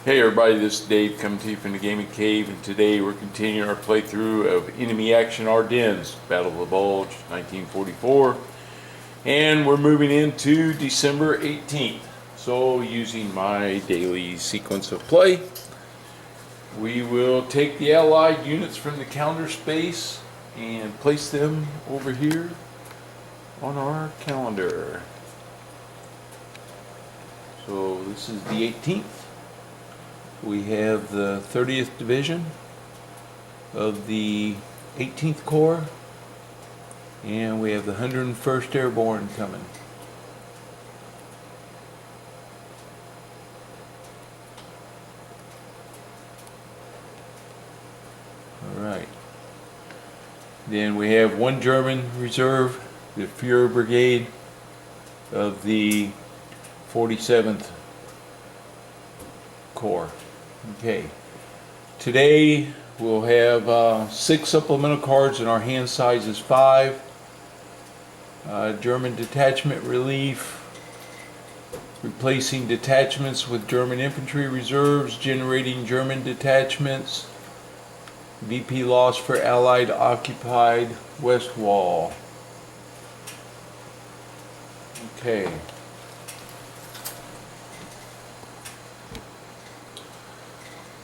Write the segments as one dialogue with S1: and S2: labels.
S1: Hey everybody, this is Dave coming to you from the Gaming Cave, and today we're continuing our playthrough of Enemy Action Ardennes, Battle of the Bulge, 1944, and we're moving into December 18th. So using my daily sequence of play, we will take the Allied units from the counter space and place them over here on our calendar. So this is the 18th. We have the 30th Division of the 18th Corps, and we have the 101st Airborne coming. Alright. Then we have one German reserve, the Fuhrer Brigade of the 47th Corps. Okay, today we'll have 6 supplemental cards, and our hand size is 5. German detachment relief, replacing detachments with German infantry reserves, generating German detachments, VP loss for Allied occupied West Wall. Okay.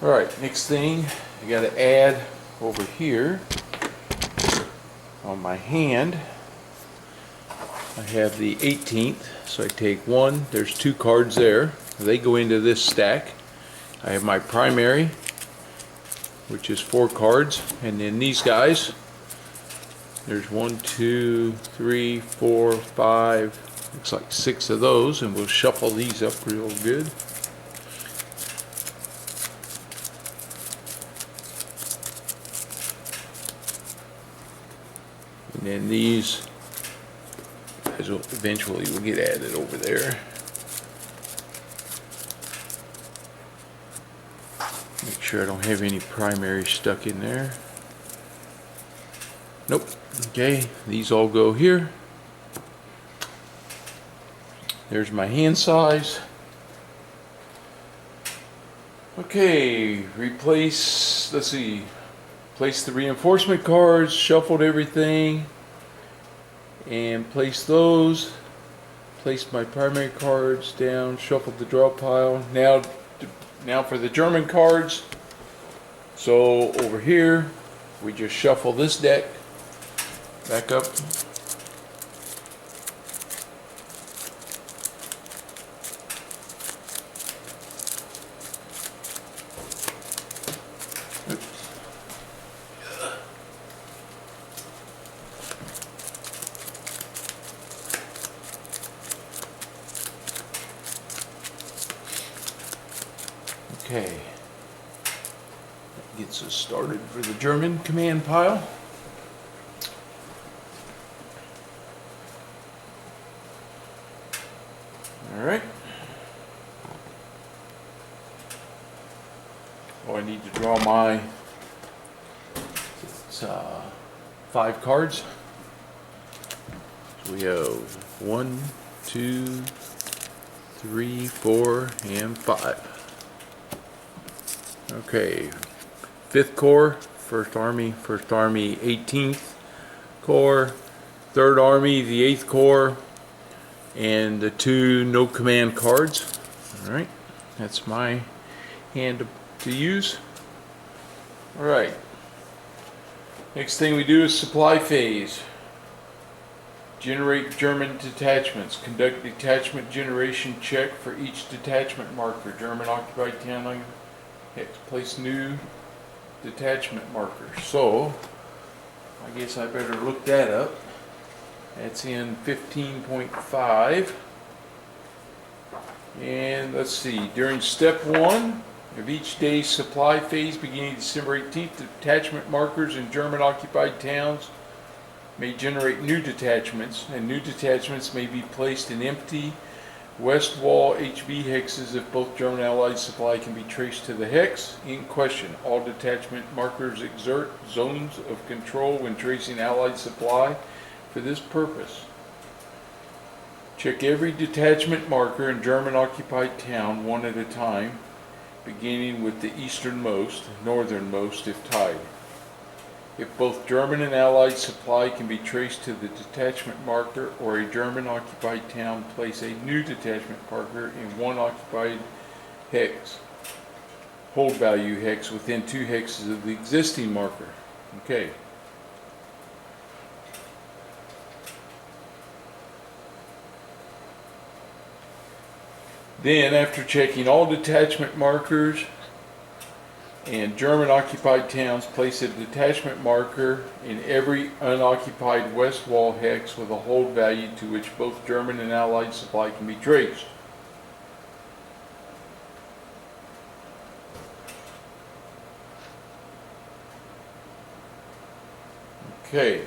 S1: Alright, next thing I got to add over here on my hand, I have the 18th, so I take one, there's 2 cards there, they go into this stack. I have my primary, which is 4 cards, and then these guys, there's 1, 2, 3, 4, 5, looks like 6 of those, and we'll shuffle these up real good. And then these eventually will get added over there. Make sure I don't have any primary stuck in there. Nope. Okay, these all go here. There's my hand size. Okay, replace, let's see. Place the reinforcement cards, shuffled everything, and place those. Place my primary cards down, shuffled the draw pile. Now for the German cards. So over here, we just shuffle this deck back up. Okay, that gets us started for the German command pile. Alright. Oh, I need to draw my 5 cards. So we have 1, 2, 3, 4, and 5. Okay, 5th Corps, 1st Army, 18th Corps, 3rd Army, the 8th Corps, and the 2 no command cards. Alright, that's my hand to use. Alright, next thing we do is supply phase. Generate German detachments. Conduct detachment generation check for each detachment marker. German occupied town. Place new detachment markers. So I guess I better look that up. That's in 15.5. And let's see, during step 1 of each day's supply phase beginning December 18th, detachment markers in German occupied towns may generate new detachments, and new detachments may be placed in empty West Wall HV hexes if both German Allied supply can be traced to the hex in question. All detachment markers exert zones of control when tracing Allied supply for this purpose. Check every detachment marker in German occupied town one at a time beginning with the easternmost, northernmost if tied. If both German and Allied supply can be traced to the detachment marker, or a German occupied town, place a new detachment marker in one occupied hex, hold value hex, within 2 hexes of the existing marker. Okay. Then, after checking all detachment markers and German occupied towns, place a detachment marker in every unoccupied west wall hex with a hold value to which both German and Allied supply can be traced. Okay.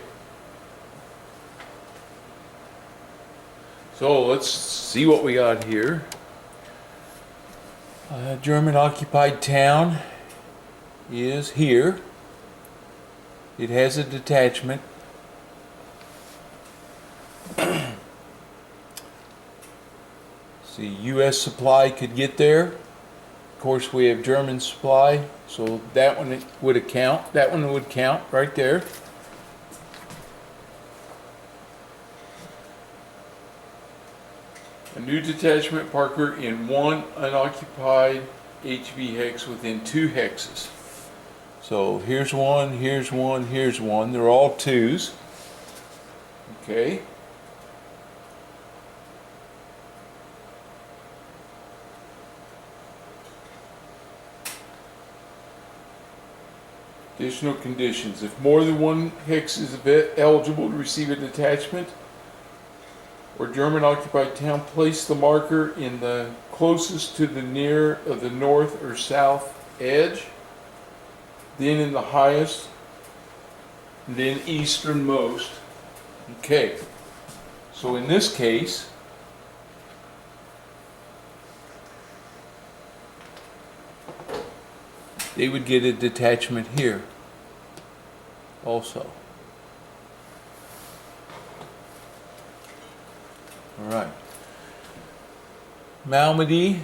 S1: So let's see what we got here. German occupied town is here. It has a detachment. See, U.S. supply could get there. Of course, we have German supply, so that one would account. That one would count right there. A new detachment marker in one unoccupied HV hex within 2 hexes. So here's one, here's one, here's one. They're all 2s. Okay. Additional conditions. If more than one hex is eligible to receive a detachment, or German occupied town, place the marker in the closest to the near of the north or south edge, then in the highest, and then easternmost. Okay, so in this case, they would get a detachment here also. All right. Malmedy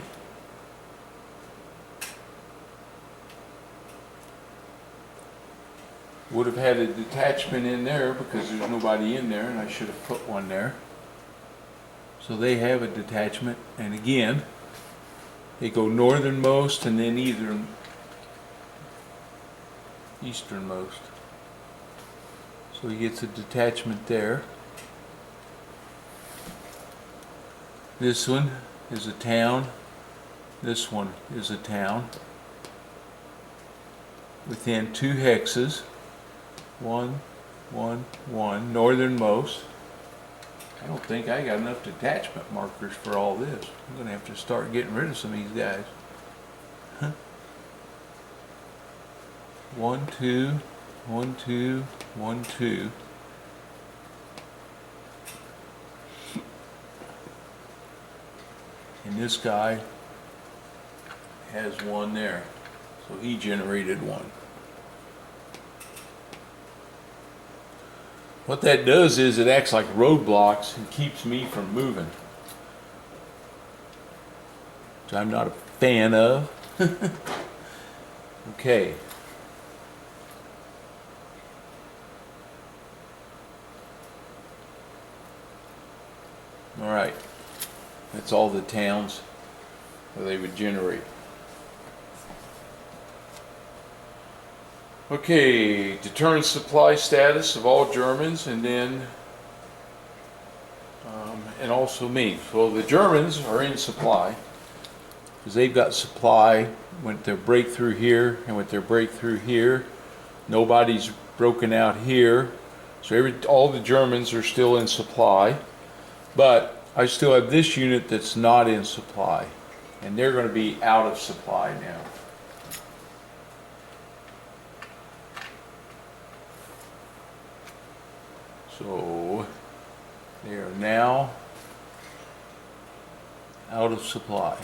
S1: would have had a detachment in there because there's nobody in there, and I should have put one there. So they have a detachment, and again, they go northernmost and then easternmost. So he gets a detachment there. This one is a town. This one is a town. Within 2 hexes. 1, 1, 1. Northernmost. I don't think I got enough detachment markers for all this. I'm going to have to start getting rid of some of these guys. 1, 2, 1, 2, 1, 2. And this guy has one there. So he generated one. What that does is it acts like roadblocks and keeps me from moving, which I'm not a fan of. Okay. All right. That's all the towns that they would generate. Okay, deterrent supply status of all Germans, and then and also me. So the Germans are in supply because they've got supply with their breakthrough here and with their breakthrough here. Nobody's broken out here, so all the Germans are still in supply, but I still have this unit that's not in supply, and they're going to be out of supply now. So they are now out of supply.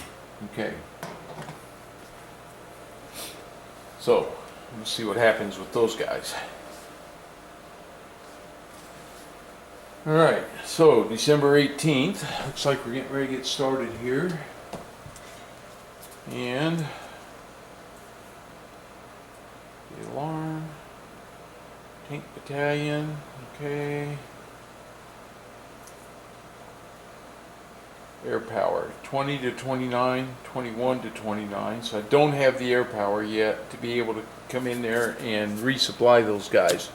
S1: Okay. So let's see what happens with those guys. All right, so December 18th, looks like we're getting ready to get started here. And Tank battalion, okay. Air power, 20 to 29, 21 to 29. So I don't have the air power yet to be able to come in there and resupply those guys.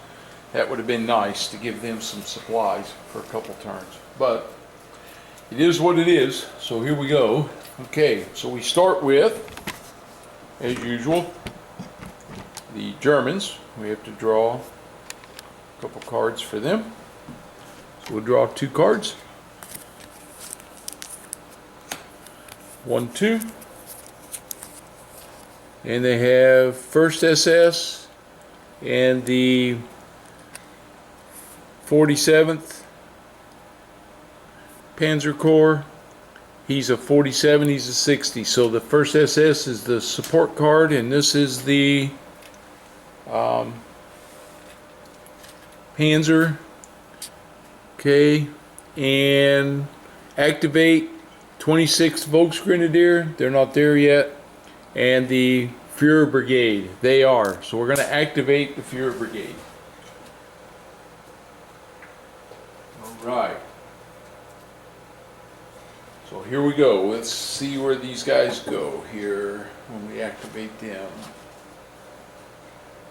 S1: That would have been nice to give them some supplies for a couple turns. But it is what it is, so here we go. Okay, so we start with, as usual, the Germans. We have to draw a couple cards for them. So we'll draw 2 cards. 1, 2. And they have 1st SS and the 47th Panzer Corps. He's a 47, he's a 60. So the 1st SS is the support card, and this is the Panzer. Okay, and activate 26th Volksgrenadier, they're not there yet, and the Führer Brigade, they are. So we're going to activate the Führer Brigade. Alright. So here we go. Let's see where these guys go here when we activate them.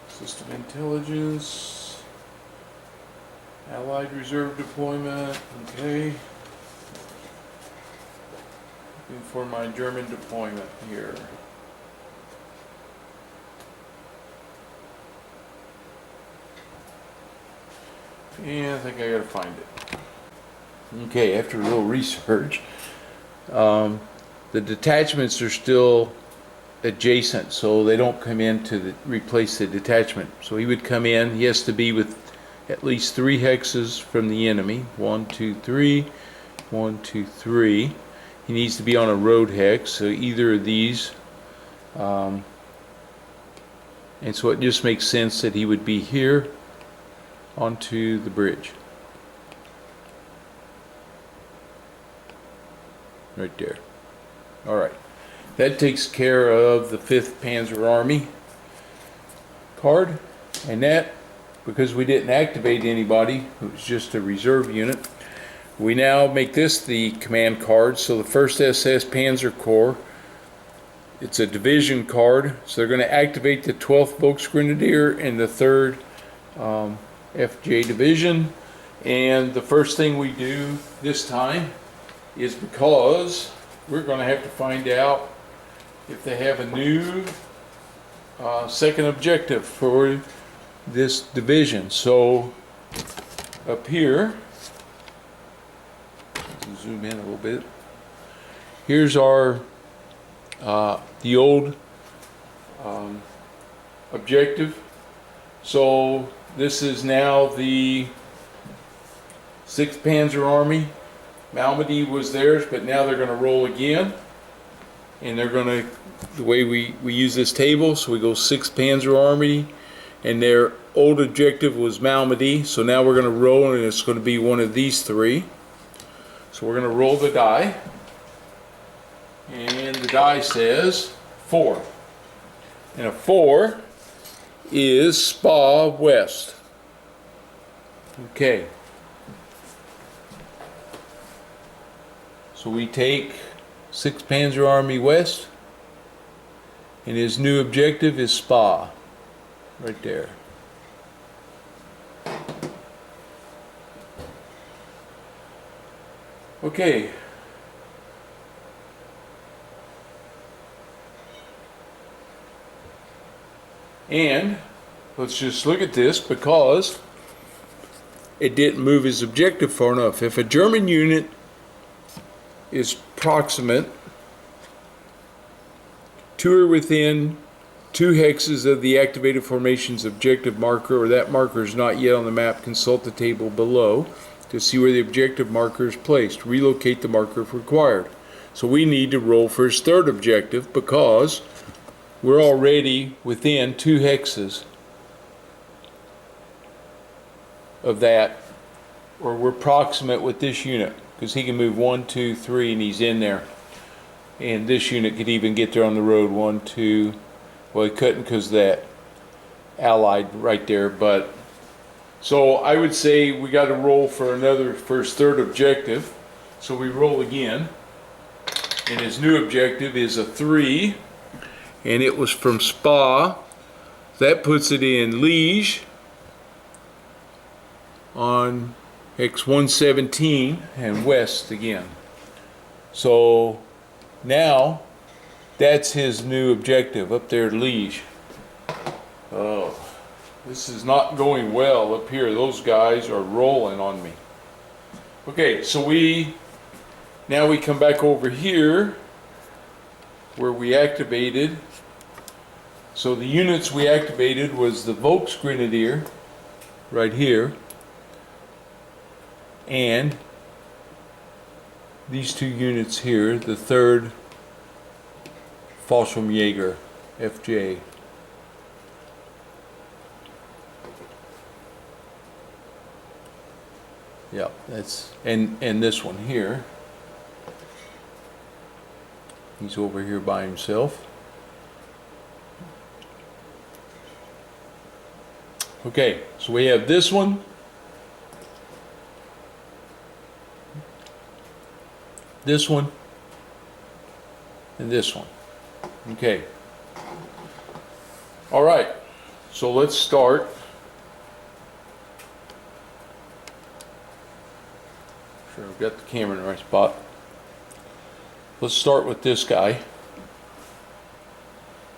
S1: System intelligence, Allied reserve deployment, okay. Looking for my German deployment here. And I think I gotta find it. Okay, after a little research, the detachments are still adjacent, so they don't come in to replace the detachment. So he would come in, he has to be with at least 3 hexes from the enemy. 1, 2, 3, 1, 2, 3. He needs to be on a road hex, so either of these. And so it just makes sense that he would be here onto the bridge. Right there. Alright. That takes care of the 5th Panzer Army card. And that, because we didn't activate anybody, it was just a reserve unit, we now make this the command card. So the 1st SS Panzer Corps, it's a division card, so they're going to activate the 12th Volksgrenadier and the 3rd FJ Division. And the first thing we do this time is, because we're going to have to find out if they have a new second objective for this division. So up here, zoom in a little bit. Here's our the old objective. So this is now the 6th Panzer Army. Malmedy was theirs, but now they're going to roll again, and they're going to, the way we use this table, so we go 6th Panzer Army, and their old objective was Malmedy, so now we're going to roll, and it's going to be one of these 3. So we're going to roll the die, and the die says 4, and a 4 is Spa West. Okay. So we take 6th Panzer Army West, and his new objective is Spa, right there. Okay. And let's just look at this, because it didn't move his objective far enough. If a German unit is proximate to or within 2 hexes of the activated formation's objective marker, or that marker is not yet on the map, consult the table below to see where the objective marker is placed. Relocate the marker if required. So we need to roll for his 3rd objective, because we're already within 2 hexes of that, or we're proximate with this unit, because he can move 1, 2, 3, and he's in there. And this unit could even get there on the road. 1, 2. Well, he couldn't because that Allied right there, but So I would say we got to roll for his third objective. So we roll again. And his new objective is a 3. And it was from Spa. That puts it in Liege on hex 117 and west again. So now that's his new objective up there at Liege. Oh, this is not going well up here. Those guys are rolling on me. Okay, so now we come back over here where we activated. So the units we activated was the Volksgrenadier right here, and these two units here, the 3rd Fallschirmjäger FJ. Yeah, that's and this one here. He's over here by himself. Okay, so we have this one, this one, and this one. Okay. All right, so let's start. Sure, I've got the camera in the right spot. Let's start with this guy,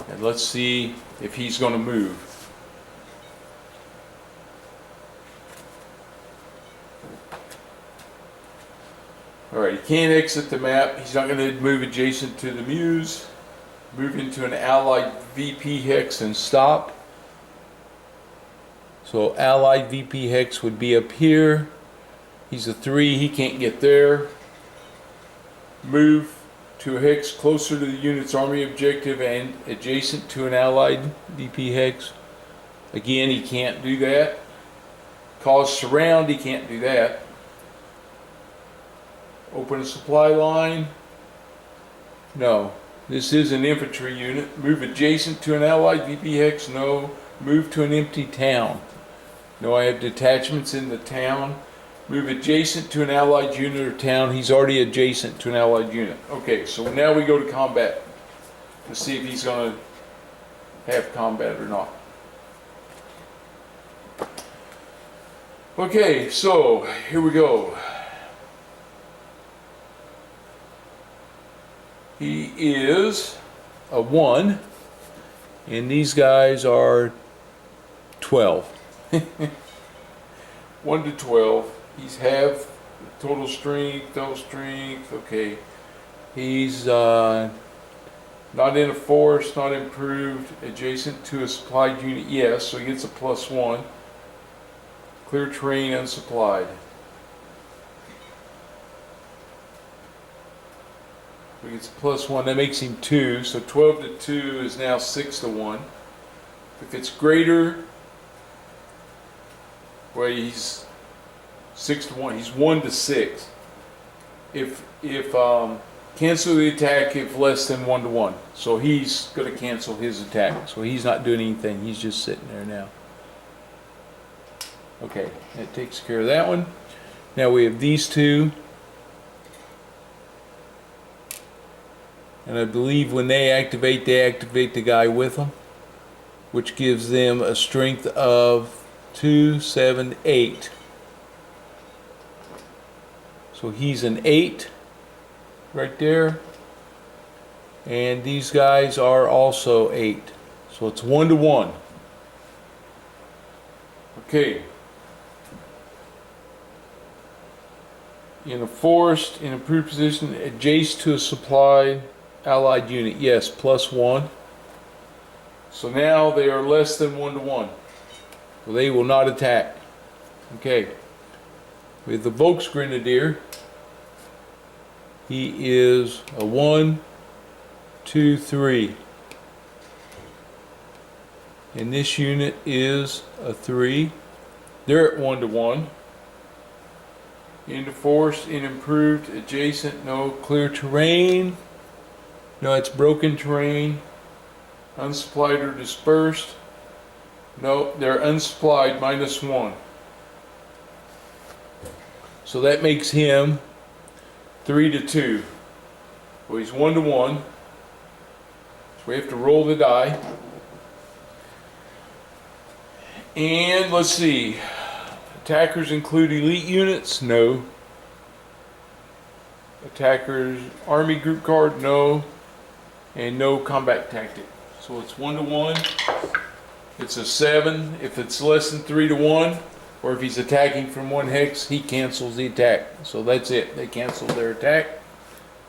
S1: and let's see if he's going to move. Alright, he can't exit the map. He's not going to move adjacent to the Muse. Move into an allied VP hex and stop. So allied VP hex would be up here. He's a 3, he can't get there. Move to a hex closer to the unit's army objective and adjacent to an allied VP hex. Again, he can't do that. Cause surround, he can't do that. Open a supply line. No. This is an infantry unit. Move adjacent to an allied VP hex. No. Move to an empty town. No, I have detachments in the town. Move adjacent to an allied unit or town. He's already adjacent to an allied unit. Okay, so now we go to combat. Let's see if he's going to have combat or not. Okay, so here we go. He is a 1, and these guys are 12. 1 to 12. He's half total strength, okay. He's not in a force, not improved, adjacent to a supplied unit, yes, so he gets a +1. Clear terrain unsupplied. So he gets a +1, that makes him 2, so 12 to 2 is now 6 to 1. If it's greater, well, he's 6 to 1, he's 1 to 6. If cancel the attack if less than 1 to 1. So he's going to cancel his attack. So he's not doing anything, he's just sitting there now. Okay, that takes care of that one. Now we have these two. And I believe when they activate the guy with them, which gives them a strength of 2, 7, 8. So he's an 8 right there. And these guys are also 8. So it's 1 to 1. Okay. In a forest, in a improved position, adjacent to a supply allied unit, yes, +1. So now they are less than 1 to 1. So they will not attack. Okay. With the Volksgrenadier, he is a 1, 2, 3. And this unit is a 3. They're at 1 to 1. Into force, in improved, adjacent, no. Clear terrain. No, it's broken terrain. Unsupplied or dispersed. No, they're unsupplied, -1. So that makes him 3-2. Well, he's 1-1. So we have to roll the die. And let's see. Attackers include elite units? No. Attackers, army group card? No. And no combat tactic. So it's 1-1. It's a 7. If it's less than 3-1, or if he's attacking from one hex, he cancels the attack. So that's it. They cancel their attack.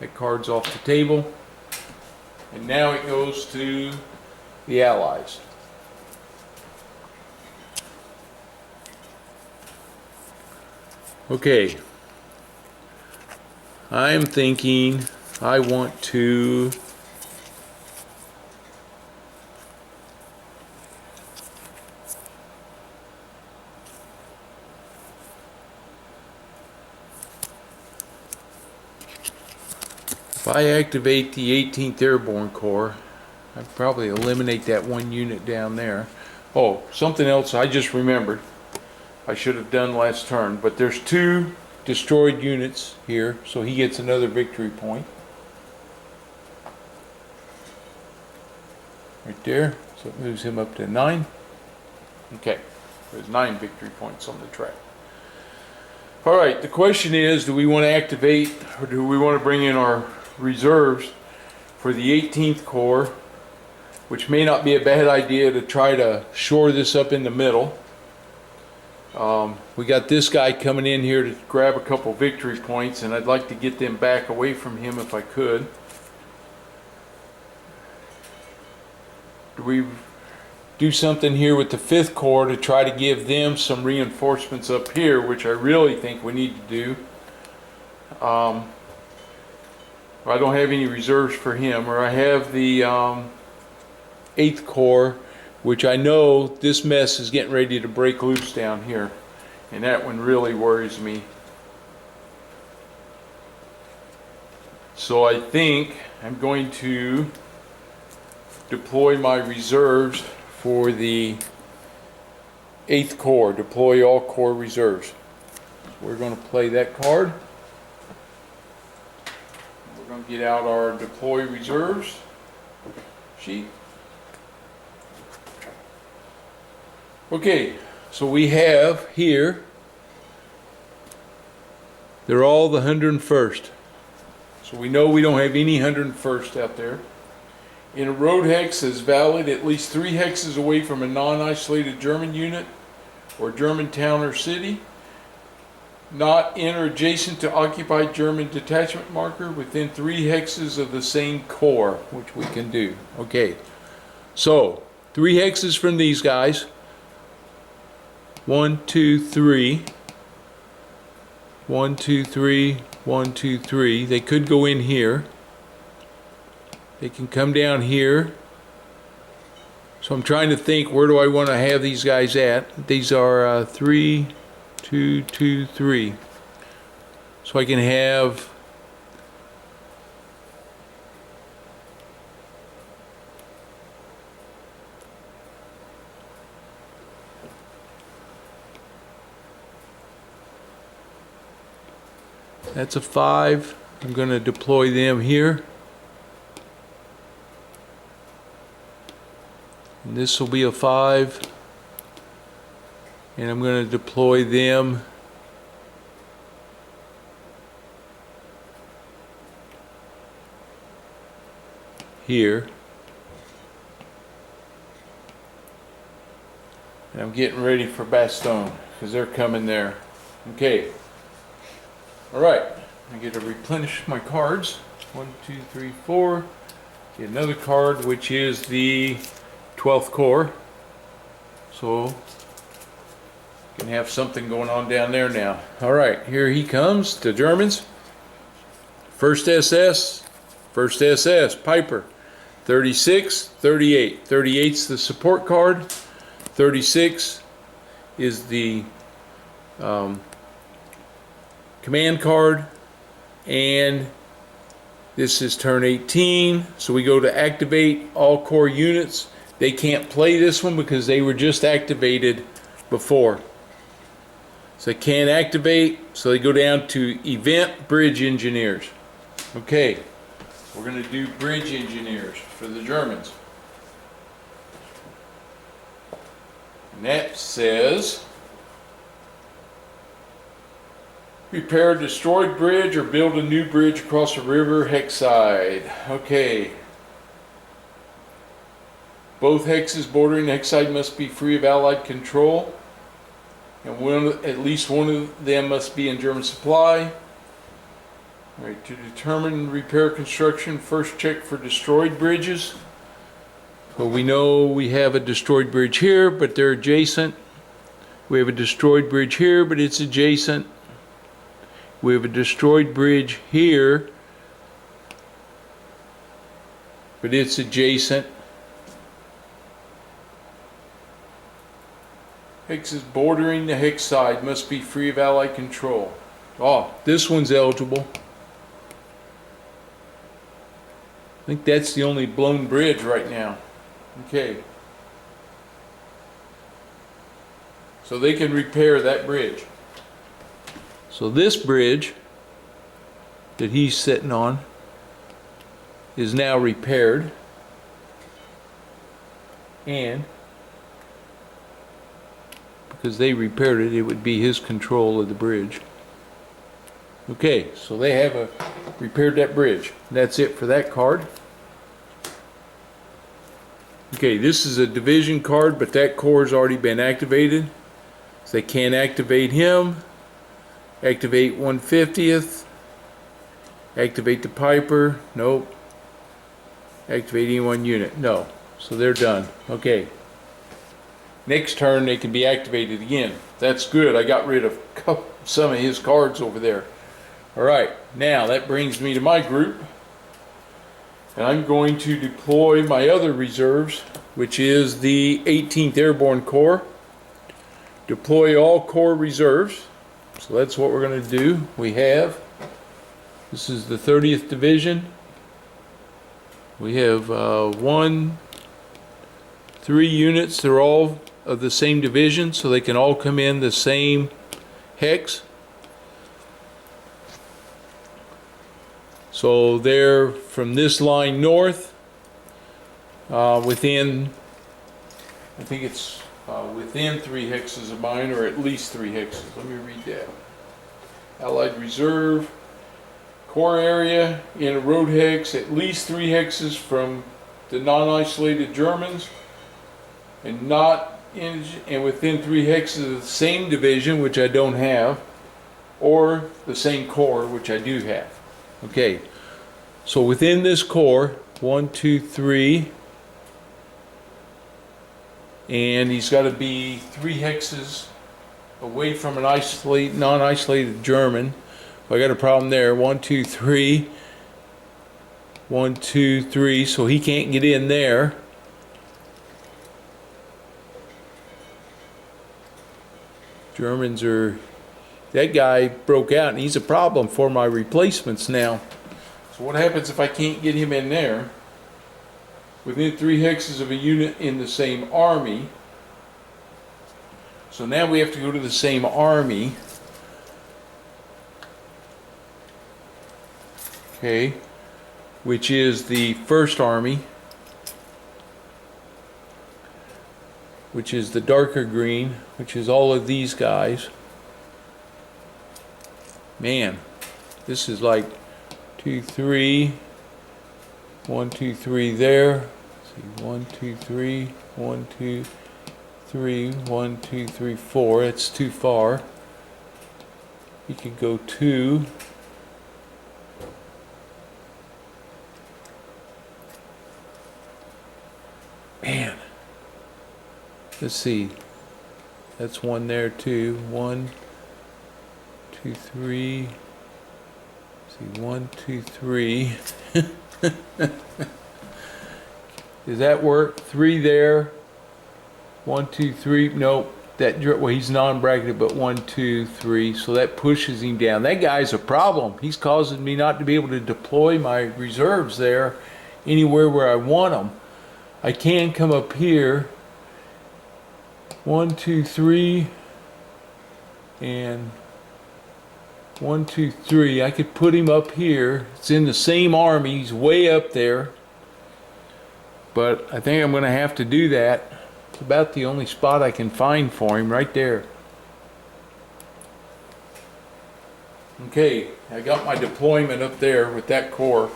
S1: That card's off the table. And now it goes to the Allies. Okay. I'm thinking I want to if I activate the 18th Airborne Corps, I'd probably eliminate that one unit down there. Oh, something else I just remembered I should have done last turn, but there's 2 destroyed units here, so he gets another victory point. Right there, so it moves him up to 9. Okay, there's 9 victory points on the track. Alright, the question is, do we want to activate, or do we want to bring in our reserves for the 18th Corps, which may not be a bad idea to try to shore this up in the middle. We got this guy coming in here to grab a couple victory points, and I'd like to get them back away from him if I could. Do we do something here with the 5th Corps to try to give them some reinforcements up here, which I really think we need to do. I don't have any reserves for him, or I have the 8th Corps, which I know this mess is getting ready to break loose down here, and that one really worries me. So I think I'm going to deploy my reserves for the 8th Corps. Deploy all Corps reserves. We're going to play that card. We're going to get out our deploy reserves sheet. Okay, so we have here, they're all the 101st. So we know we don't have any 101st out there. In a road hex is valid at least 3 hexes away from a non-isolated German unit or German town or city. Not in or adjacent to occupied German detachment marker within 3 hexes of the same corps, which we can do. Okay, so 3 hexes from these guys. 1, 2, 3. 1, 2, 3. 1, 2, 3. They could go in here. They can come down here. So I'm trying to think, where do I want to have these guys at? These are 3, 2, 2, 3. So I can have that's a 5. I'm going to deploy them here. And this will be a 5. And I'm going to deploy them here. And I'm getting ready for Bastogne because they're coming there. Okay. Alright. I get to replenish my cards. 1, 2, 3, 4. Get another card, which is the 12th Corps. So can have something going on down there now. Alright, here he comes, the Germans. 1st SS, 1st SS, Piper. 36, 38. 38's the support card. 36 is the command card. And this is turn 18. So we go to activate all Corps units. They can't play this one because they were just activated before. So they can't activate, so they go down to Event Bridge Engineers. Okay, we're going to do Bridge Engineers for the Germans. And that says, repair a destroyed bridge or build a new bridge across a river hex side. Okay. Both hexes bordering the hex side must be free of Allied control, and at least one of them must be in German supply. All right, to determine repair construction, first check for destroyed bridges. So we know we have a destroyed bridge here, but they're adjacent. We have a destroyed bridge here, but it's adjacent. We have a destroyed bridge here, but it's adjacent. Hexes bordering the hex side must be free of Allied control. Oh, this one's eligible. I think that's the only blown bridge right now. Okay. So they can repair that bridge. So this bridge that he's sitting on is now repaired, and because they repaired it, it would be his control of the bridge. Okay, so they have repaired that bridge. That's it for that card. Okay, this is a division card, but that corps has already been activated. So they can't activate him. Activate 150th. Activate the Piper. Nope. Activate any one unit. No. So they're done. Okay. Next turn they can be activated again. That's good. I got rid of some of his cards over there. Alright, now that brings me to my group. And I'm going to deploy my other reserves, which is the 18th Airborne Corps. Deploy all Corps reserves. So that's what we're going to do. This is the 30th Division. We have 3 units. They're all of the same division, so they can all come in the same hex. So they're from this line north, within, I think it's within 3 hexes of mine, or at least 3 hexes. Let me read that. Allied Reserve, Corps area in a road hex, at least 3 hexes from the non-isolated Germans, and within 3 hexes of the same division, which I don't have, or the same corps, which I do have. Okay, so within this corps, 1, 2, 3, and he's got to be 3 hexes away from an non-isolated German. I got a problem there. 1, 2, 3, 1, 2, 3. So he can't get in there. Germans are. That guy broke out, and he's a problem for my replacements now. So what happens if I can't get him in there? Within 3 hexes of a unit in the same army. So now we have to go to the same army. Okay, which is the 1st Army, which is the darker green, which is all of these guys. Man, this is like 2, 3, 1, 2, 3 there. Let's see, 1, 2, 3, 1, 2, 3, 1, 2, 3, 4. It's too far. You could go 2. Man, let's see. That's 1 there too. 1, 2, 3. See, 1, 2, 3. Does that work? 3 there. 1, 2, 3. Nope. Well, he's non-bracketed, but 1, 2, 3. So that pushes him down. That guy's a problem. He's causing me not to be able to deploy my reserves there anywhere where I want them. I can come up here. 1, 2, 3. and 1, 2, 3. I could put him up here. It's in the same army. He's way up there. But I think I'm going to have to do that. It's about the only spot I can find for him, right there. Okay, I got my deployment up there with that corps.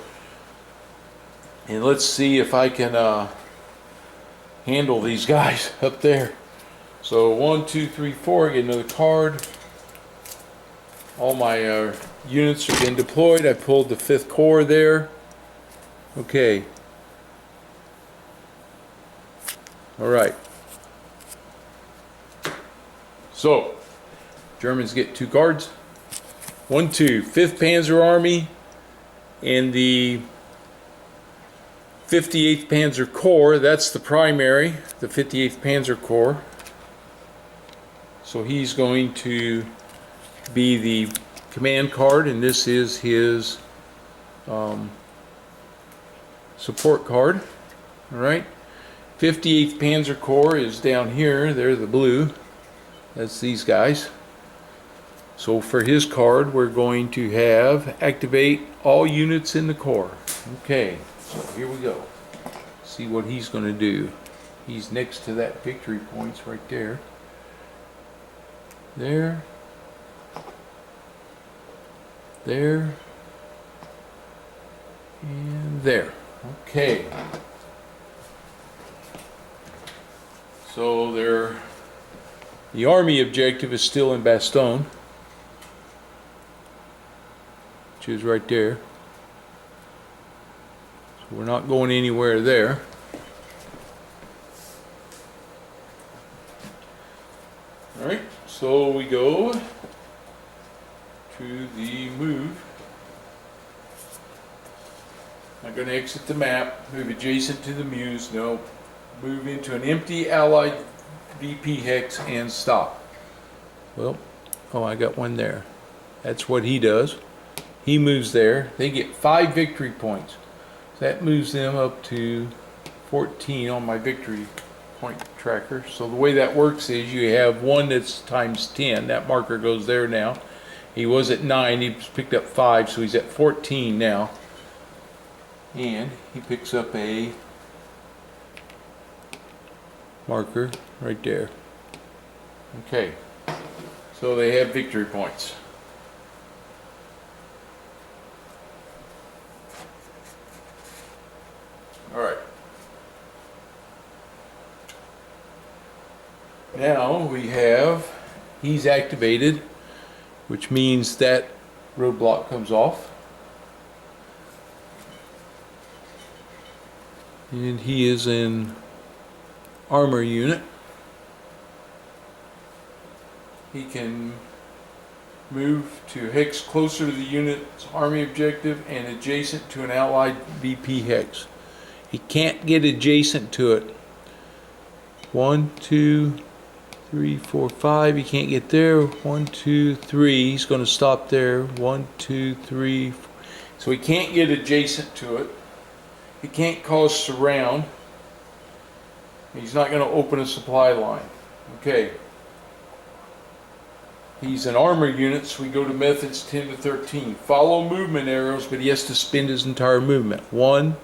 S1: And let's see if I can handle these guys up there. So 1, 2, 3, 4. I get another card. All my units have been deployed. I pulled the 5th Corps there. Okay. Alright. So, Germans get 2 cards. 1, 2, 5th Panzer Army and the 58th Panzer Corps. That's the primary, the 58th Panzer Corps. So he's going to be the command card, and this is his support card. Alright. 58th Panzer Corps is down here. They're the blue. That's these guys. So for his card, we're going to have activate all units in the corps. Okay, so here we go. See what he's going to do. He's next to that victory points right there. There. There. And there. Okay. So the army objective is still in Bastogne, which is right there. So we're not going anywhere there. Alright, so we go to the move. I'm going to exit the map, move adjacent to the Muse, no. Move into an empty Allied VP hex and stop. Well, oh, I got one there. That's what he does. He moves there. They get 5 victory points. That moves them up to 14 on my victory point tracker. So the way that works is you have one that's times 10. That marker goes there now. He was at 9. He picked up 5, so he's at 14 now. And he picks up a marker right there. Okay, so they have victory points. All right. Now we have, he's activated, which means that roadblock comes off. And he is in armor unit. He can move to hex closer to the unit's army objective and adjacent to an allied VP hex. He can't get adjacent to it. 1, 2, 3, 4, 5. He can't get there. 1, 2, 3. He's going to stop there. 1, 2, 3. 4. So he can't get adjacent to it. He can't cause surround. He's not going to open a supply line. Okay. He's an armor unit, so we go to methods 10 to 13. Follow movement arrows, but he has to spend his entire movement. 1,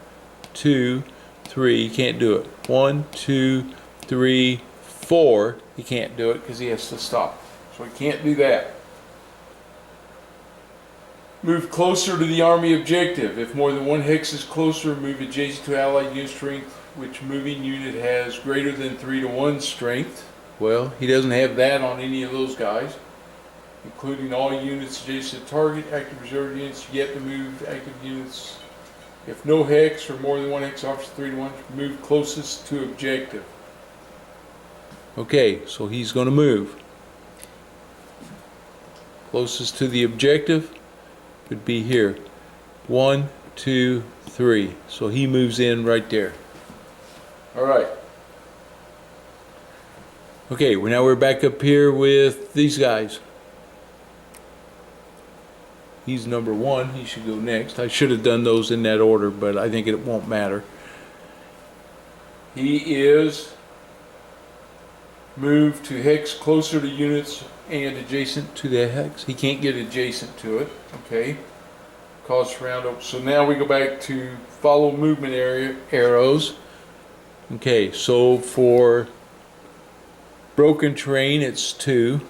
S1: 2, 3. He can't do it. 1, 2, 3, 4. He can't do it because he has to stop. So he can't do that. Move closer to the army objective. If more than one hex is closer, move adjacent to allied unit strength, which moving unit has greater than 3 to 1 strength. Well, he doesn't have that on any of those guys. Including all units adjacent to target, active reserve units, yet to move active units. If no hex or more than one hex offers 3 to 1, move closest to objective. Okay, so he's going to move. Closest to the objective would be here. 1, 2, 3. So he moves in right there. Alright. Okay, well now we're back up here with these guys. He's number 1. He should go next. I should have done those in that order, but I think it won't matter. He is move to hex closer to units and adjacent to the hex. He can't get adjacent to it. Okay. Cause round up. So now we go back to follow movement area arrows. Okay, so for broken terrain it's 2.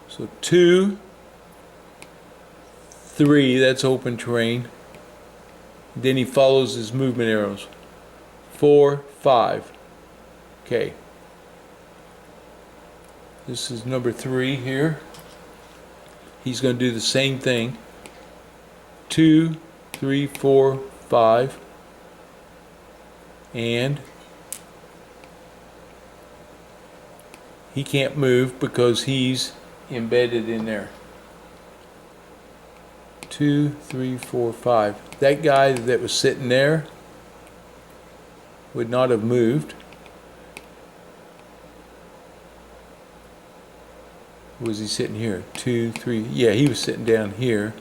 S1: So 2, 3, that's open terrain. Then he follows his movement arrows. 4, 5. Okay. This is number 3 here. He's going to do the same thing. 2, 3, 4, 5. And he can't move because he's embedded in there. 2, 3, 4, 5. That guy that was sitting there would not have moved. Was he sitting here? 2, 3. Yeah, he was sitting down here.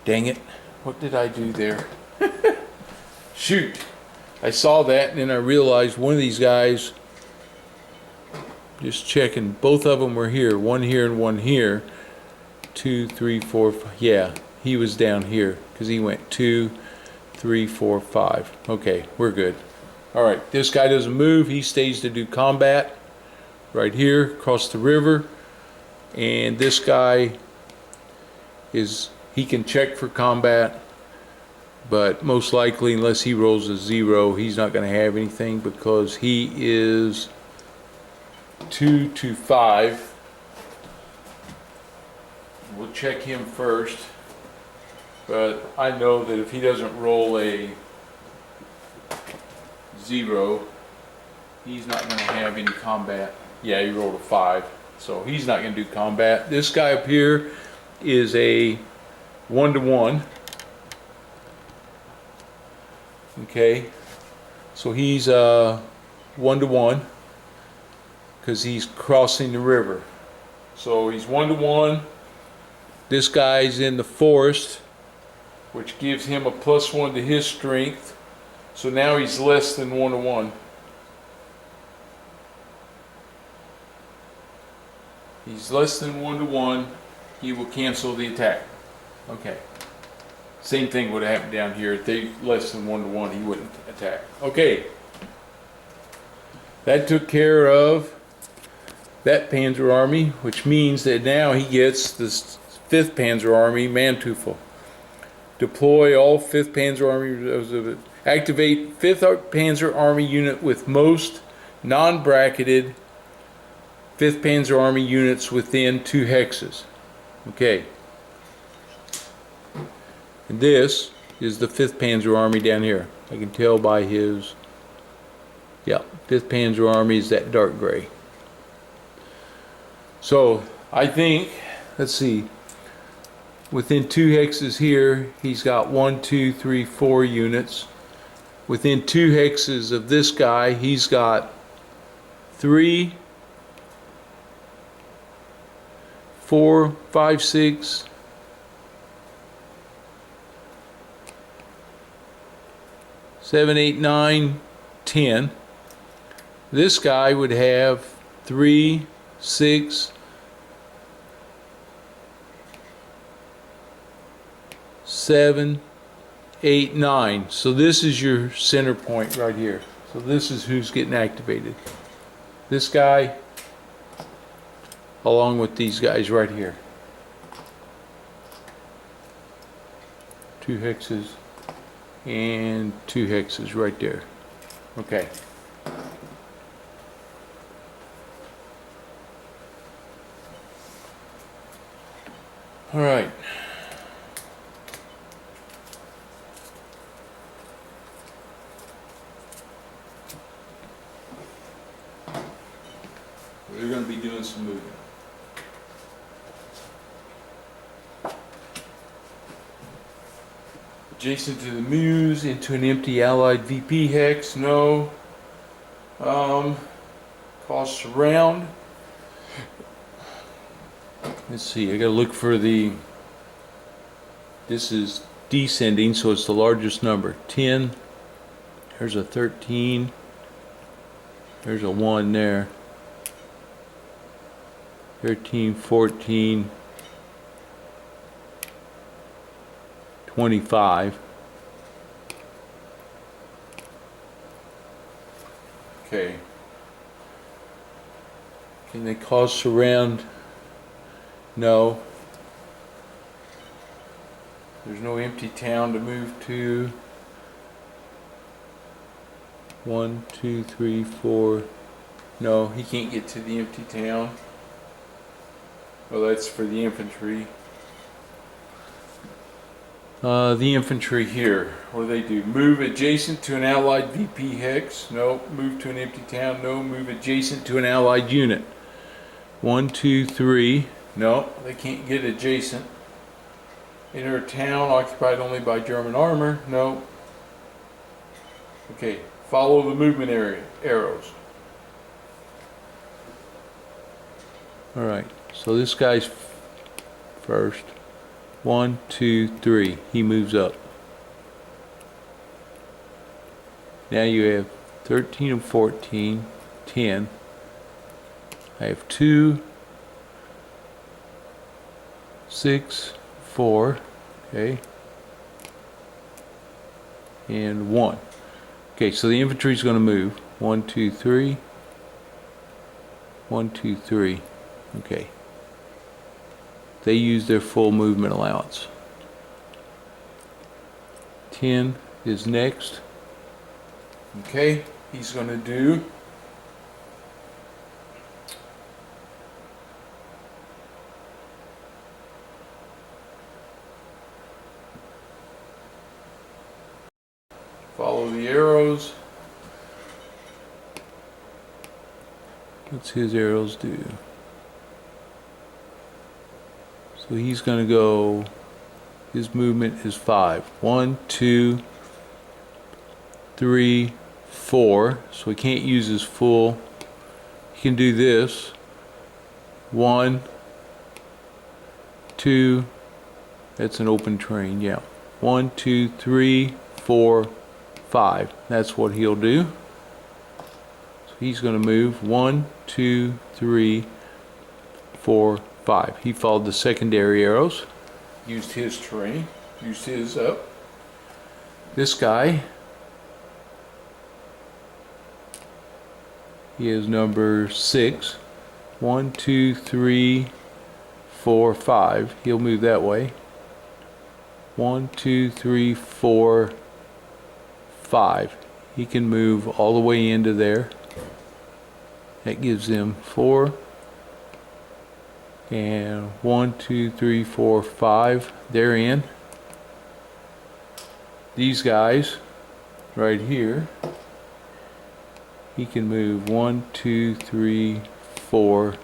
S1: Dang it. What did I do there? Shoot. I saw that and then I realized one of these guys, just checking, both of them were here. One here and one here. 2, 3, 4, 5. Yeah, he was down here because he went 2, 3, 4, 5. Okay, we're good. Alright, this guy doesn't move. He stays to do combat right here across the river. And this guy is, he can check for combat, but most likely unless he rolls a 0 he's not going to have anything because he is 2 to 5. We'll check him first, but I know that if he doesn't roll a 0 he's not going to have any combat. Yeah, he rolled a 5, so he's not going to do combat. This guy up here is a 1-to-1. Okay, so he's 1-to-1 because he's crossing the river. So he's 1-to-1. This guy's in the forest, which gives him a +1 to his strength. So now he's less than 1-to-1. He's less than 1-to-1. He will cancel the attack. Okay. Same thing would have happened down here. If they less than 1-to-1, he wouldn't attack. Okay. That took care of that Panzer Army, which means that now he gets the 5th Panzer Army Manteuffel. Deploy all 5th Panzer Army. Activate 5th Panzer Army unit with most non-bracketed 5th Panzer Army units within 2 hexes. Okay. And this is the 5th Panzer Army down here. I can tell by his, yeah, 5th Panzer Army is that dark gray. So I think, let's see, within 2 hexes here, he's got 1, 2, 3, 4 units. Within 2 hexes of this guy, he's got 3, 4, 5, 6, 7, 8, 9, 10. This guy would have 3, 6, 7, 8, 9. So this is your center point right here. So this is who's getting activated. This guy, along with these guys right here. 2 hexes and 2 hexes right there. Okay. All right. We're going to be doing some moving. Adjacent to the Muse, into an empty Allied VP hex, no. Cause surround. Let's see, I gotta look for the, this is descending, so it's the largest number. 10, There's a 13. There's a 1 there. 13, 14, 25. Okay. Can they cause surround? No. There's no empty town to move to. 1, 2, 3, 4. No, he can't get to the empty town. Well, that's for the infantry. The infantry here, what do they do? Move adjacent to an allied VP hex. No. Move to an empty town. No. Move adjacent to an allied unit. 1, 2, 3. No, they can't get adjacent. Enter a town occupied only by German armor. No. Okay, follow the movement area arrows. Alright, so this guy's first. 1, 2, 3. He moves up. Now you have 13 and 14, 10. I have 2, 6, 4, okay, and 1. Okay, so the infantry is going to move. 1, 2, 3. 1, 2, 3. Okay. They use their full movement allowance. 10 is next. Okay, he's going to do follow the arrows. What's his arrows do? So he's going to go, his movement is 5. 1, 2, 3, 4. So he can't use his full. He can do this. 1, 2, that's an open terrain, yeah. 1, 2, 3, 4, 5. That's what he'll do. So he's going to move 1, 2, 3, 4, 5. He followed the secondary arrows, used his terrain, used his up. This guy, he is number 6. 1, 2, 3, 4, 5. He'll move that way. 1, 2, 3, 4, 5. He can move all the way into there. That gives him 4. And 1, 2, 3, 4, 5. They're in. These guys right here, he can move 1, 2, 3, 4.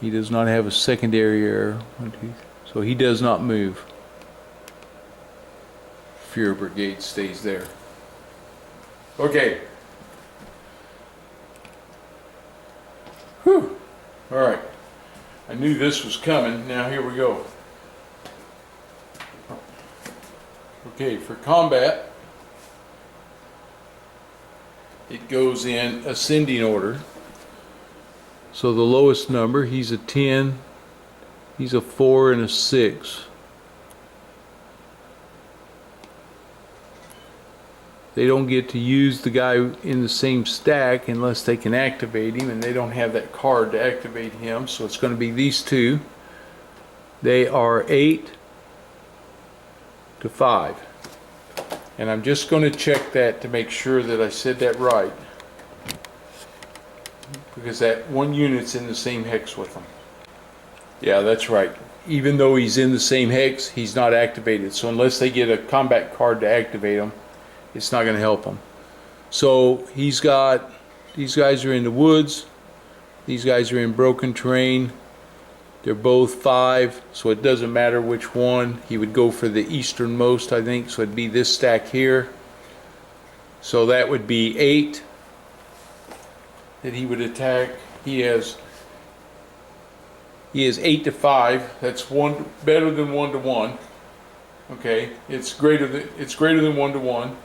S1: He does not have a secondary arrow. 1, 2, so he does not move. Fuhrer Brigade stays there. Okay. Whew. All right. I knew this was coming. Now here we go. Okay, for combat, it goes in ascending order. So the lowest number, he's a 10, he's a 4 and a 6. They don't get to use the guy in the same stack unless they can activate him, and they don't have that card to activate him, so it's going to be these two. They are 8 to 5. And I'm just going to check that to make sure that I said that right, because that one unit's in the same hex with them. Yeah, that's right. Even though he's in the same hex, he's not activated. So unless they get a combat card to activate him, it's not going to help him. So he's got, these guys are in the woods, these guys are in broken terrain. They're both 5, so it doesn't matter which one. He would go for the easternmost, I think, so it'd be this stack here. So that would be 8 that he would attack. He is 8 to 5. That's one better than 1 to 1. Okay, it's greater than 1 to 1.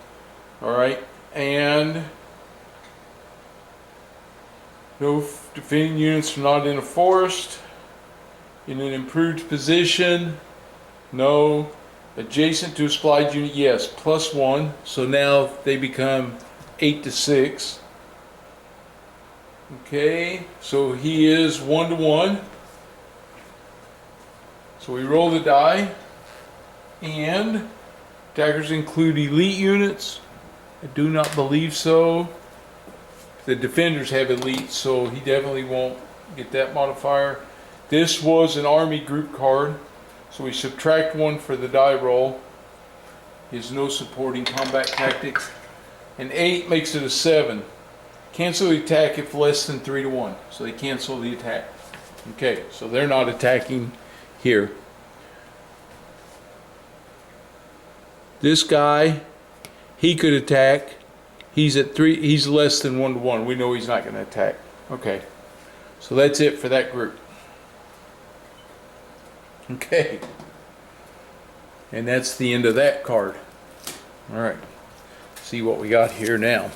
S1: All right, and no defending units are not in a forest. In an improved position, no. Adjacent to a supplied unit, yes, +1. So now they become 8 to 6. Okay, so he is 1 to 1. So we roll the die, and attackers include elite units. I do not believe so. The defenders have elite, so he definitely won't get that modifier. This was an army group card, so we subtract 1 for the die roll. He has no supporting combat tactics. And 8 makes it a 7. Cancel the attack if less than 3 to 1. So they cancel the attack. Okay, so they're not attacking here. This guy, he could attack. He's at 3, he's less than 1 to 1. We know he's not going to attack. Okay, so that's it for that group. Okay, and that's the end of that card. All right, see what we got here now.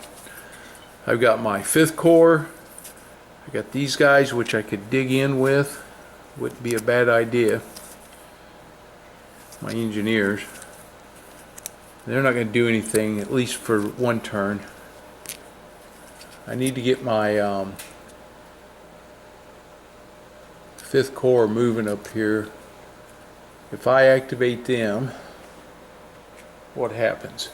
S1: I've got my 5th Corps. I got these guys, which I could dig in with. Wouldn't be a bad idea. My engineers. They're not going to do anything, at least for 1 turn. I need to get my 5th Corps moving up here. If I activate them, what happens?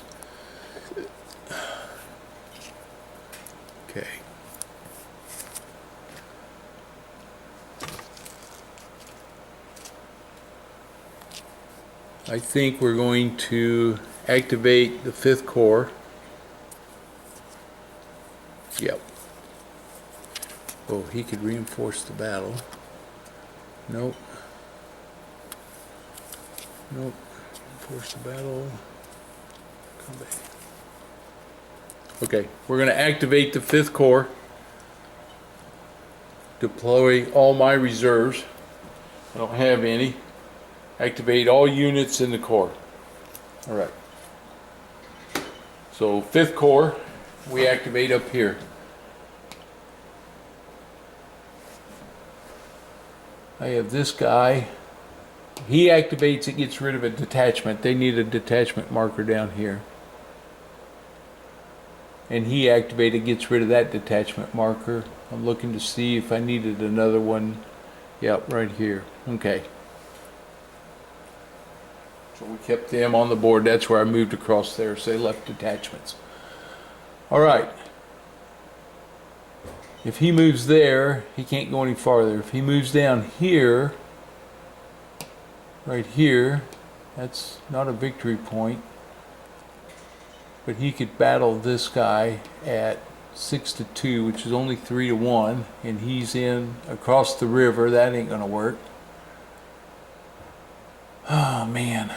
S1: Okay. I think we're going to activate the 5th Corps. Yep. Oh, he could reinforce the battle. Nope. Nope. Reinforce the battle. Come back. Okay, we're going to activate the 5th Corps. Deploy all my reserves. I don't have any. Activate all units in the Corps. Alright. So 5th Corps, we activate up here. I have this guy. He activates, it gets rid of a detachment. They need a detachment marker down here. And he activated, gets rid of that detachment marker. I'm looking to see if I needed another one. Yep, right here. Okay. So we kept them on the board. That's where I moved across there, so they left detachments. Alright. If he moves there, he can't go any farther. If he moves down here, right here, that's not a victory point. But he could battle this guy at 6 to 2, which is only 3 to 1, and he's in across the river. That ain't gonna work. Oh man.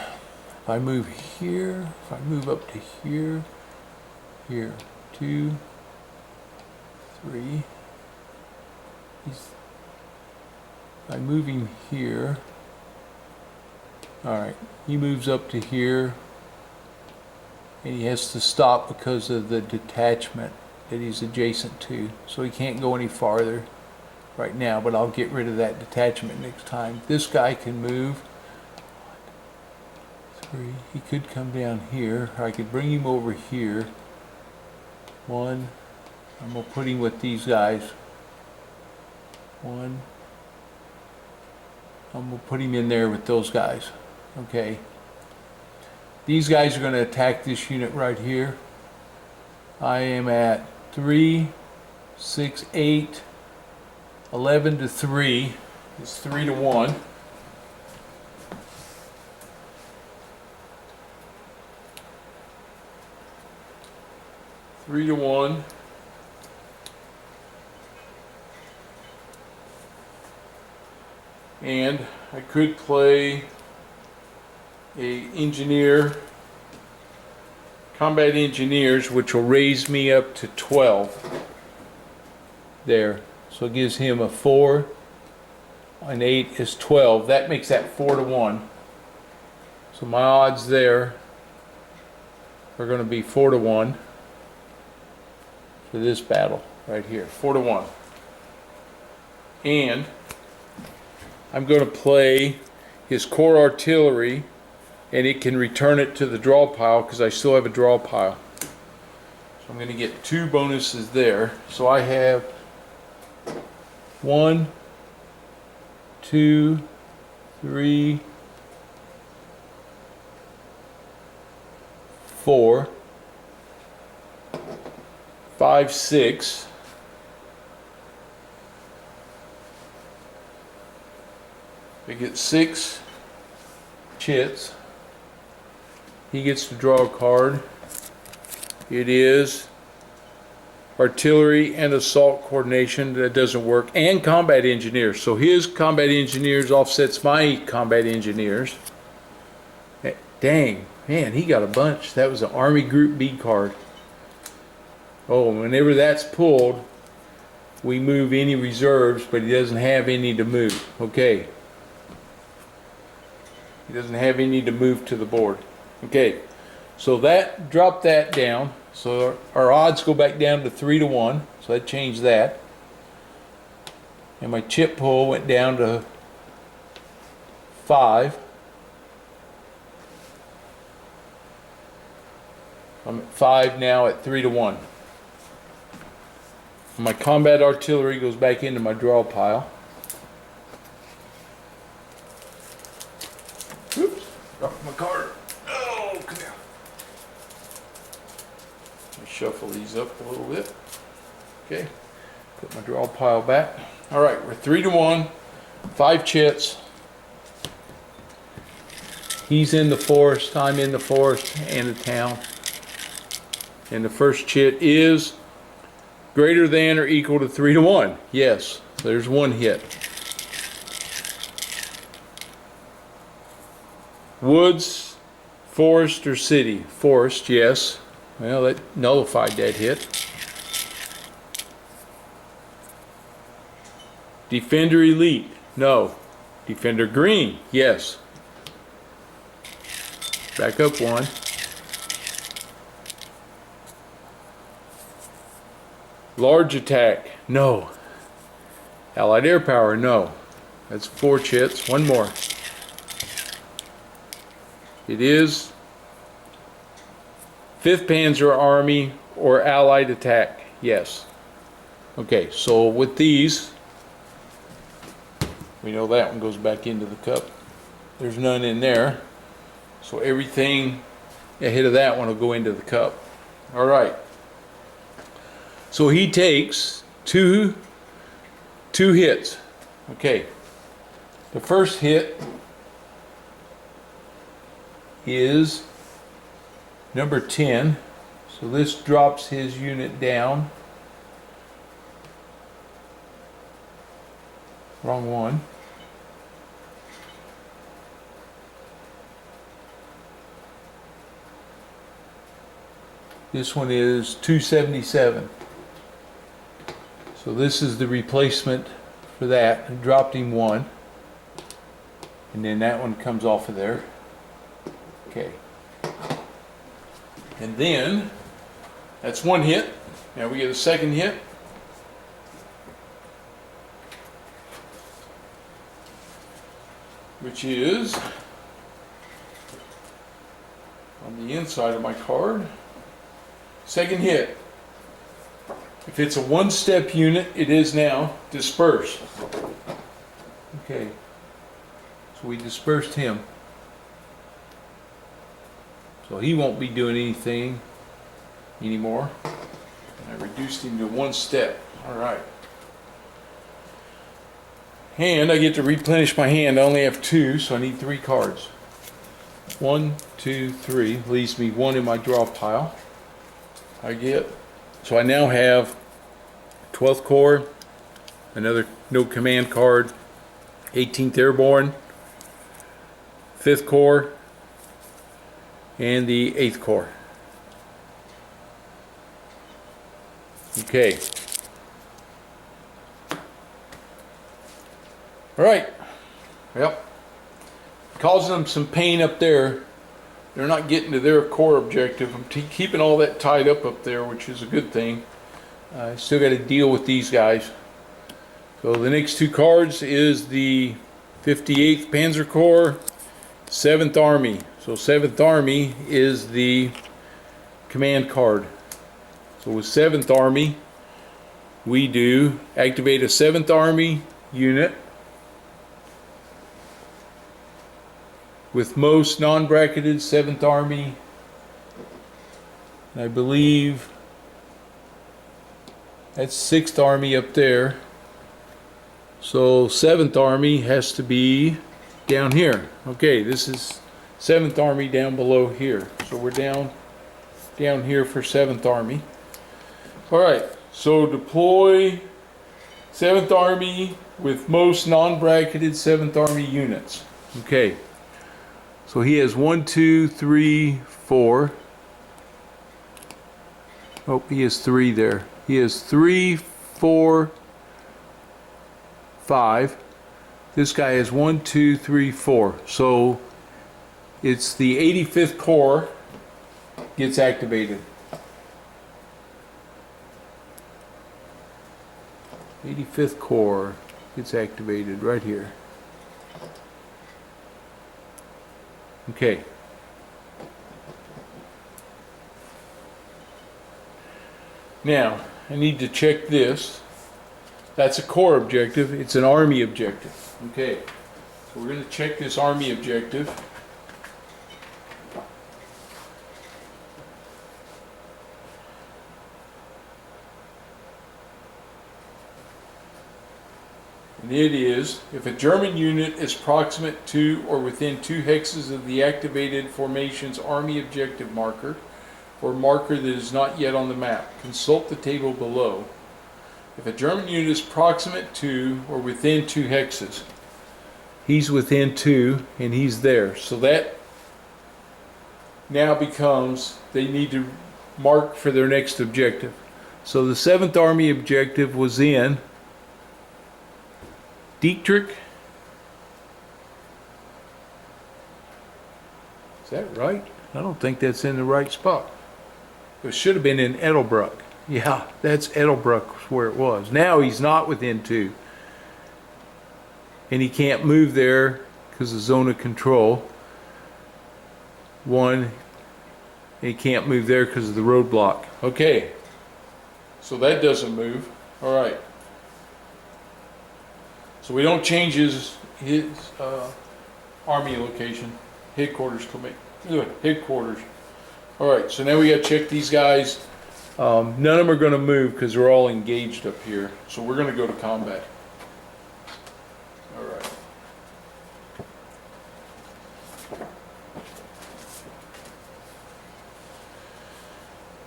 S1: If I move here, if I move up to here, here, 2, 3. By moving here, alright, he moves up to here, and he has to stop because of the detachment that he's adjacent to, so he can't go any farther right now, but I'll get rid of that detachment next time. This guy can move. 3, he could come down here, or I could bring him over here. 1, I'm going to put him with these guys. 1, I'm going to put him in there with those guys. Okay. These guys are going to attack this unit right here. I am at 3, 6, 8, 11 to 3. It's 3 to 1. Three to 1. And I could play a engineer, combat engineers, which will raise me up to 12 there. So it gives him a 4, and 8 is 12. That makes that 4 to 1. So my odds there are going to be 4-1 for this battle right here. 4-1. And I'm going to play his core artillery, and it can return it to the draw pile because I still have a draw pile. So I'm going to get 2 bonuses there. So I have 1, 2, 3, 4, 5, 6. I get 6 chits. He gets to draw a card. It is artillery and assault coordination. That doesn't work. And combat engineers. So his combat engineers offsets my combat engineers. Dang, man, he got a bunch. That was an Army Group B card. Oh, whenever that's pulled, we move any reserves, but he doesn't have any to move. Okay. He doesn't have any to move to the board. Okay, so that dropped that down. So our odds go back down to 3-1. So that changed that. And my chip pull went down to 5. I'm at 5 now at 3-1. My combat artillery goes back into my draw pile. Oops, dropped my card. Oh, come here. Let me shuffle these up a little bit. Okay, put my draw pile back. All right, we're 3-1, 5 chits. He's in the forest, I'm in the forest and the town. And the first chit is greater than or equal to 3-1. Yes, there's 1 hit. Woods, forest, or city? Forest, yes. Well, that nullified that hit. Defender elite? No. Defender green? Yes. Back up 1. Large attack? No. Allied air power? No. That's 4 chits. 1 more. It is 5th Panzer Army or Allied attack. Yes. Okay, so with these, we know that one goes back into the cup. There's none in there. So everything ahead of that one will go into the cup. All right. So he takes two hits. Okay. The first hit is number 10. So this drops his unit down. Wrong one. This one is 277. So this is the replacement for that. I dropped him 1. And then that one comes off of there. Okay. And then, that's 1 hit. Now we get a second hit. Which is on the inside of my card. Second hit. If it's a 1-step unit, it is now dispersed. Okay. So we dispersed him. So he won't be doing anything anymore. And I reduced him to 1 step. Alright. And I get to replenish my hand. I only have 2, so I need 3 cards. 1, 2, 3. Leaves me 1 in my draw pile. So I now have 12th Corps, another no command card, 18th Airborne, 5th Corps, and the 8th Corps. Okay. All right. Yep. causing them some pain up there. They're not getting to their core objective. I'm keeping all that tied up there, which is a good thing. I still got to deal with these guys. So the next two cards is the 58th Panzer Corps, 7th Army. So 7th Army is the command card. So with 7th Army, we do activate a 7th Army unit with most non-bracketed 7th Army. I believe that's 6th Army up there. So 7th Army has to be down here. Okay, this is 7th Army down below here. So we're down here for 7th Army. Alright, so deploy 7th Army with most non-bracketed 7th Army units. Okay, so he has 1, 2, 3, 4. Oh, he has 3 there. He has 3, 4, 5. This guy has 1, 2, 3, 4. So it's the 85th Corps gets activated. 85th Corps gets activated right here. Okay. Now, I need to check this. That's a core objective. It's an army objective. Okay. So we're going to check this army objective. And it is, if a German unit is proximate to or within 2 hexes of the activated formation's army objective marker, or marker that is not yet on the map, consult the table below. If a German unit is proximate to or within 2 hexes, he's within 2 and he's there. So that now becomes, they need to mark for their next objective. So the 7th Army objective was in Dietrich. Is that right? I don't think that's in the right spot. It should have been in Edelbruck. Yeah, that's Edelbruck where it was. Now he's not within 2. And he can't move there because of zone of control. 1. And he can't move there because of the roadblock. Okay. So that doesn't move. Alright. So we don't change his army location. Headquarters. Headquarters. Alright, so now we got to check these guys. None of them are going to move because they're all engaged up here. So we're going to go to combat. Alright.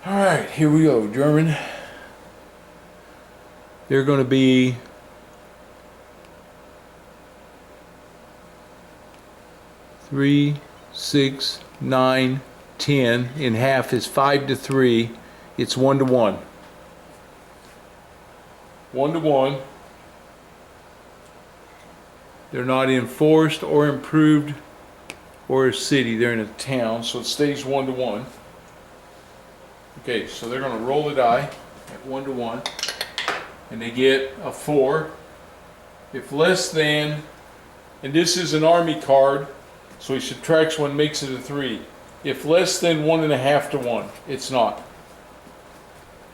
S1: Alright, here we go. German. They're going to be 3, 6, 9, 10. In half is 5 to 3. It's 1 to 1. 1 to 1. They're not in forest or improved or a city. They're in a town, so it stays 1 to 1. Okay, so they're going to roll the die at 1 to 1, and they get a 4. If less than, and this is an army card, so he subtracts 1, makes it a 3. If less than 1.5 to 1, it's not.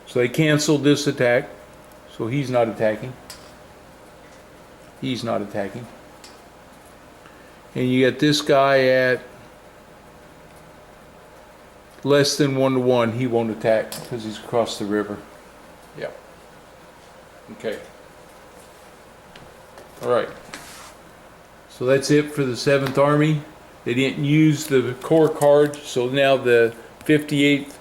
S1: So they canceled this attack, so he's not attacking. He's not attacking. And you got this guy at less than 1 to 1, he won't attack because he's across the river. Yeah. Okay. Alright. So that's it for the 7th Army. They didn't use the core card, so now the 58th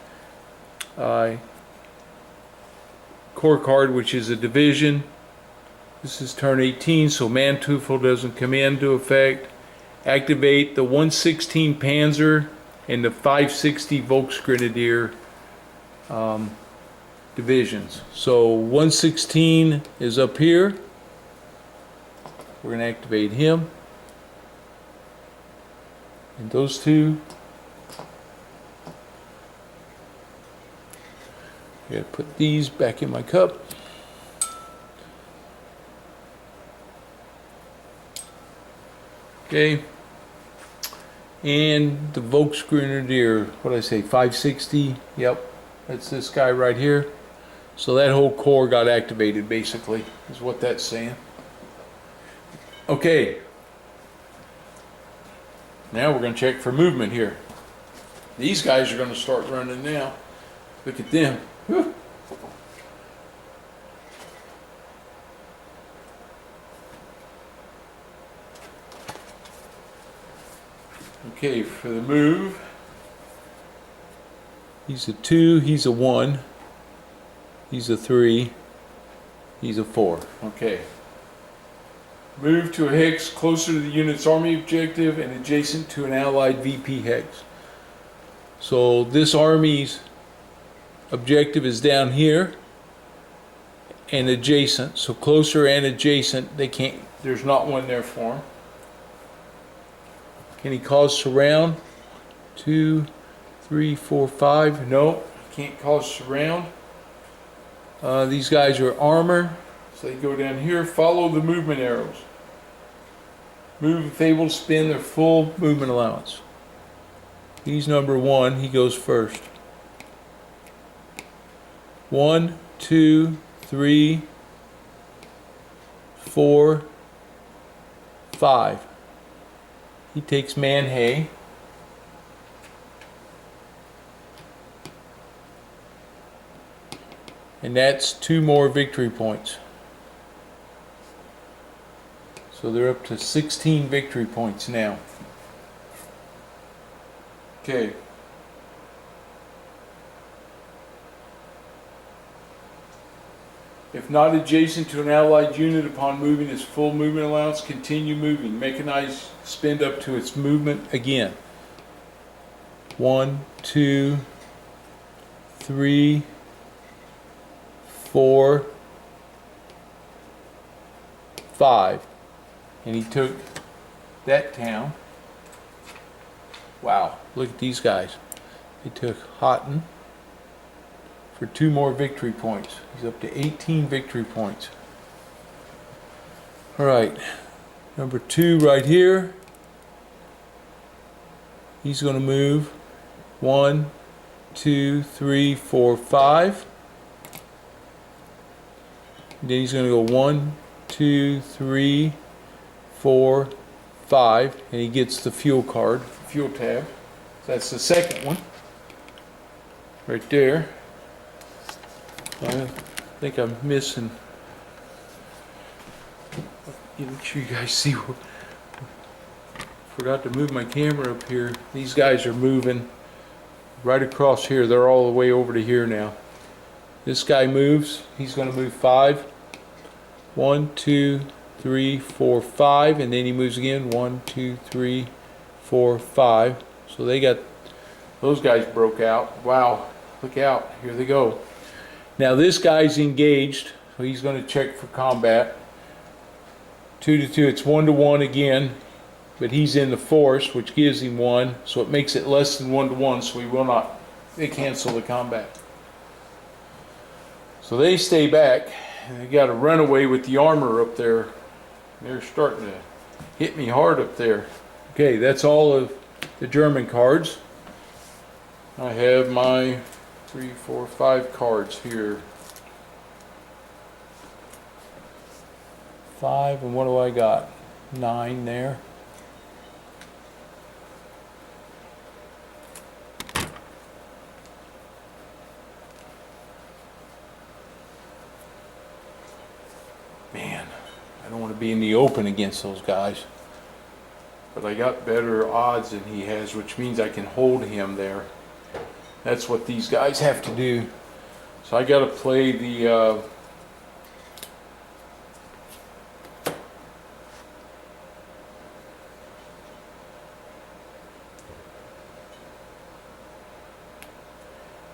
S1: core card, which is a division. This is turn 18, so Manteuffel doesn't come into effect. Activate the 116 Panzer and the 560 Volksgrenadier divisions. So 116 is up here. We're going to activate him. And those two, I gotta put these back in my cup. Okay. And the Volksgrenadier, what did I say, 560? Yep, that's this guy right here. So that whole corps got activated, basically, is what that's saying. Okay. Now we're going to check for movement here. These guys are going to start running now. Look at them. Whew. Okay, for the move, he's a 2, he's a 1, he's a 3, he's a 4. Okay. Move to a hex closer to the unit's army objective and adjacent to an allied VP hex. So this army's objective is down here and adjacent. So closer and adjacent, they can't, there's not one there for them. Can he cause surround? 2, 3, 4, 5. No, can't cause surround. These guys are armor. So they go down here, follow the movement arrows. Move if able to spend their full movement allowance. He's number 1, he goes first. 1, 2, 3, 4, 5. He takes Manhay. And that's 2 more victory points. So they're up to 16 victory points now. Okay. If not adjacent to an allied unit upon moving its full movement allowance, continue moving. Mechanized spend up to its movement again. 1, 2, 3, 4, 5. And he took that town. Wow, look at these guys. He took Houghton for 2 more victory points. He's up to 18 victory points. Alright, number 2 right here. He's going to move 1, 2, 3, 4, 5. And then he's going to go 1, 2, 3, 4, 5, and he gets the fuel card, fuel tab. So that's the second one, right there. I think I'm missing. Make sure you guys see. Forgot to move my camera up here. These guys are moving right across here. They're all the way over to here now. This guy moves. He's going to move 5. 1, 2, 3, 4, 5, and then he moves again. 1, 2, 3, 4, 5. So they got, those guys broke out. Wow, look out, here they go. Now this guy's engaged, so he's going to check for combat. 2 to 2, it's 1 to 1 again, but he's in the force, which gives him 1, so it makes it less than 1 to 1, so he will not, they cancel the combat. So they stay back, and they got a runaway with the armor up there. They're starting to hit me hard up there. Okay, that's all of the German cards. I have my 3, 4, 5 cards here. 5, and what do I got? 9 there. Man, I don't want to be in the open against those guys. But I got better odds than he has, which means I can hold him there. That's what these guys have to do. So I got to play the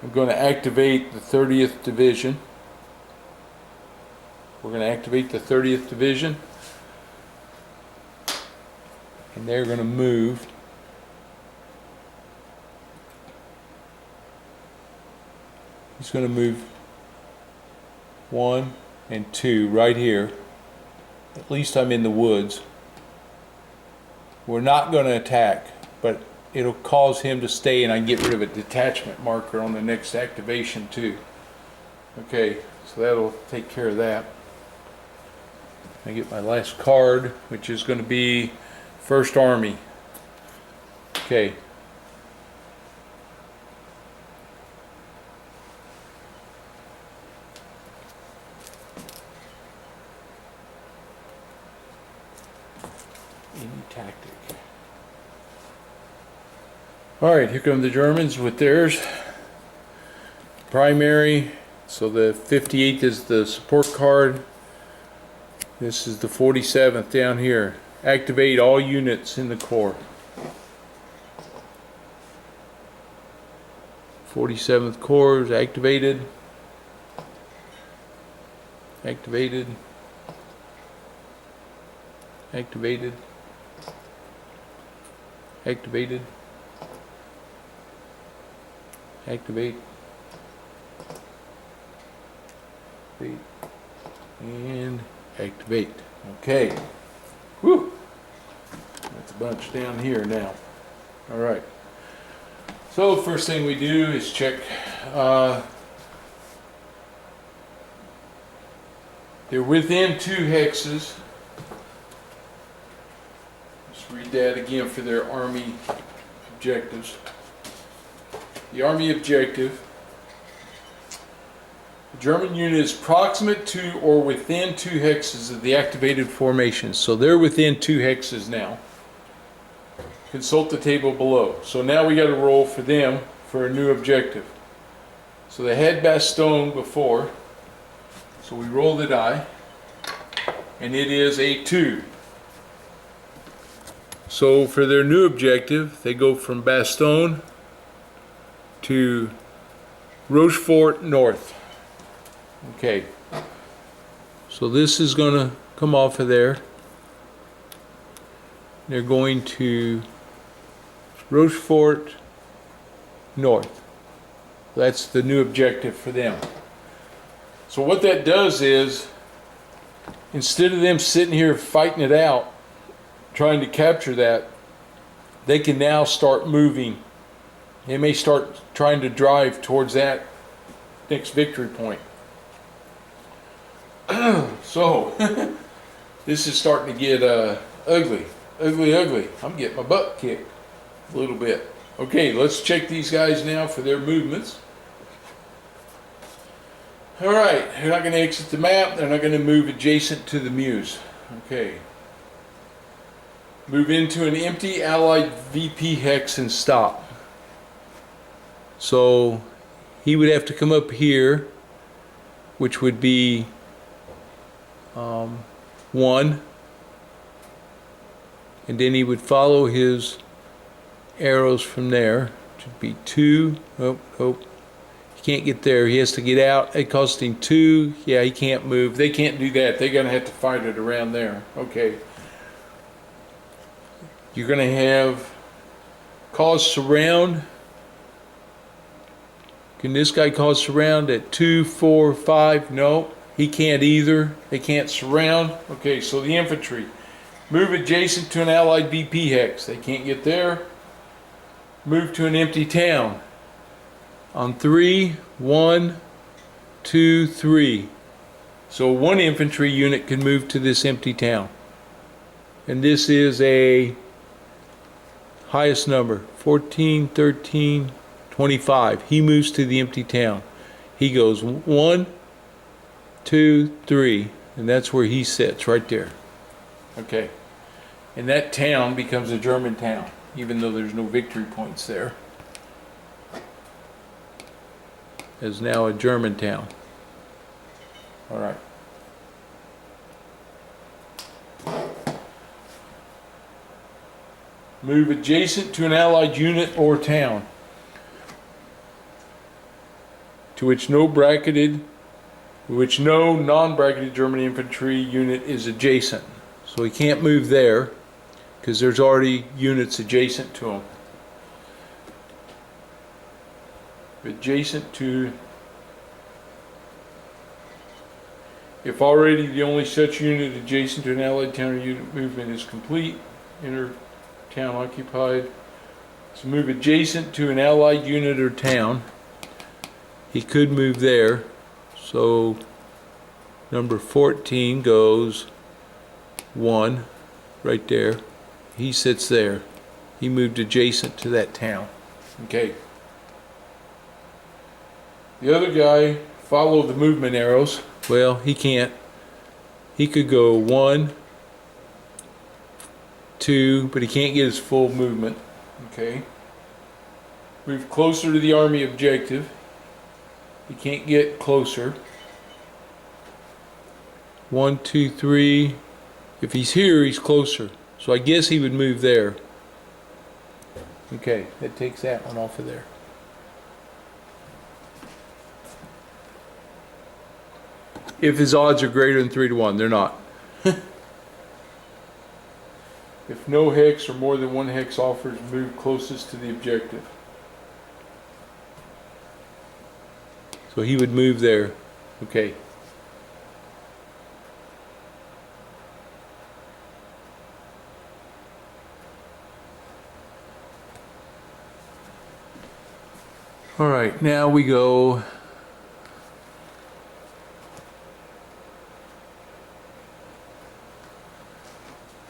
S1: I'm going to activate the 30th Division. We're going to activate the 30th Division. And they're going to move He's going to move 1 and 2 right here. At least I'm in the woods. We're not going to attack, but it'll cause him to stay, and I can get rid of a detachment marker on the next activation too. Okay, so that'll take care of that. I get my last card, which is going to be 1st Army. Okay. Any tactic. Alright, here come the Germans with theirs. Primary, so the 58th is the support card. This is the 47th down here. Activate all units in the Corps. 47th Corps is activated. Activated. Activated. Activated. Activate. Activate. And activate. Okay. Whew. That's a bunch down here now. Alright. So first thing we do is check they're within 2 hexes. Let's read that again for their Army objectives. The Army objective: the German unit is proximate to or within 2 hexes of the activated formation. So they're within 2 hexes now. Consult the table below. So now we got to roll for them for a new objective. So they had Bastogne before. So we roll the die, and it is a 2. So for their new objective, they go from Bastogne to Rochefort North. Okay. So this is going to come off of there. They're going to Rochefort North. That's the new objective for them. So what that does is, instead of them sitting here fighting it out, trying to capture that, they can now start moving. They may start trying to drive towards that next victory point. So, this is starting to get ugly. Ugly. I'm getting my butt kicked a little bit. Okay, let's check these guys now for their movements. Alright, they're not going to exit the map. They're not going to move adjacent to the Meuse. Okay. Move into an empty Allied VP hex and stop. So he would have to come up here, which would be 1, and then he would follow his arrows from there. It would be 2. Oh, he can't get there. He has to get out. It cost him 2. Yeah, he can't move. They can't do that. They're going to have to fight it around there. Okay. You're going to have cause surround. Can this guy cause surround at 2, 4, 5? No, he can't either. They can't surround. Okay, so the infantry. Move adjacent to an Allied VP hex. They can't get there. Move to an empty town. On 3, 1, 2, 3. So 1 infantry unit can move to this empty town. And this is a highest number, 14, 13, 25. He moves to the empty town. He goes 1, 2, 3, and that's where he sits, right there. Okay. And that town becomes a German town, even though there's no victory points there. Is now a German town. All right. Move adjacent to an Allied unit or town to which no non-bracketed German infantry unit is adjacent. So he can't move there because there's already units adjacent to him. Adjacent to If already the only such unit adjacent to an allied town or unit movement is complete, enter town occupied. So move adjacent to an allied unit or town. He could move there. So number 14 goes 1 right there. He sits there. He moved adjacent to that town. Okay. The other guy followed the movement arrows. Well, he can't. He could go 1, 2, but he can't get his full movement. Okay. Move closer to the army objective. He can't get closer. 1, 2, 3. If he's here, he's closer. So I guess he would move there. Okay, that takes that one off of there. If his odds are greater than 3 to 1, they're not. If no hex or more than 1 hex offers, move closest to the objective. So he would move there. Okay. All right, now we go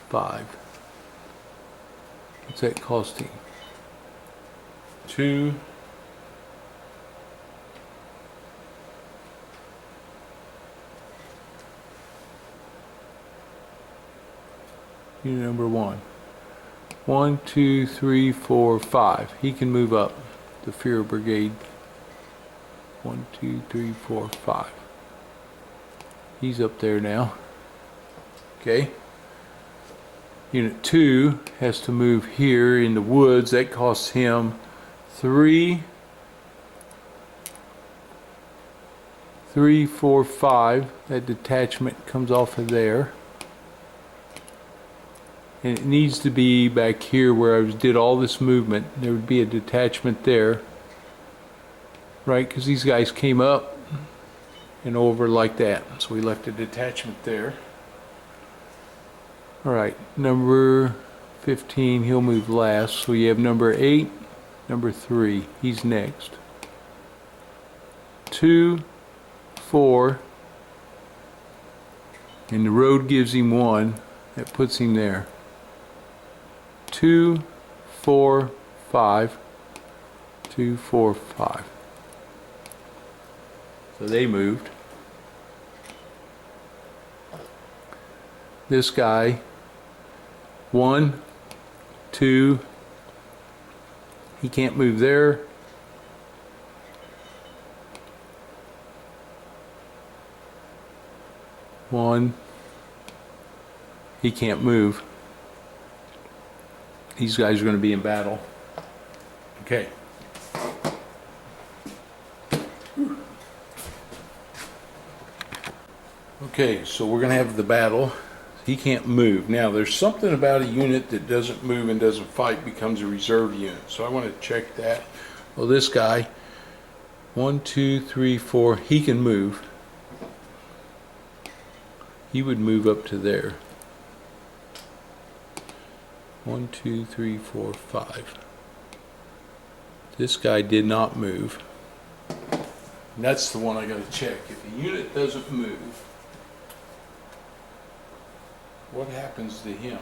S1: five. What's that costing? 2. Unit number 1. 1, 2, 3, 4, 5. He can move up. The Fear Brigade. 1, 2, 3, 4, 5. He's up there now. Okay. Unit 2 has to move here in the woods. That costs him 3, 3, 4, 5. That detachment comes off of there. And it needs to be back here where I did all this movement. There would be a detachment there. Right, because these guys came up and over like that. So we left a detachment there. Alright, number 15, he'll move last. So you have number 8, number 3. He's next. 2, 4. And the road gives him 1. That puts him there. 2, 4, 5. 2, 4, 5. So they moved. This guy, 1, 2. He can't move there. 1. He can't move. These guys are going to be in battle. Okay. Okay, so we're going to have the battle. He can't move. Now, there's something about a unit that doesn't move and doesn't fight becomes a reserve unit. So I want to check that. Well, this guy, 1, 2, 3, 4, he can move. He would move up to there. 1, 2, 3, 4, 5. This guy did not move. And that's the one I got to check. If a unit doesn't move, what happens to him?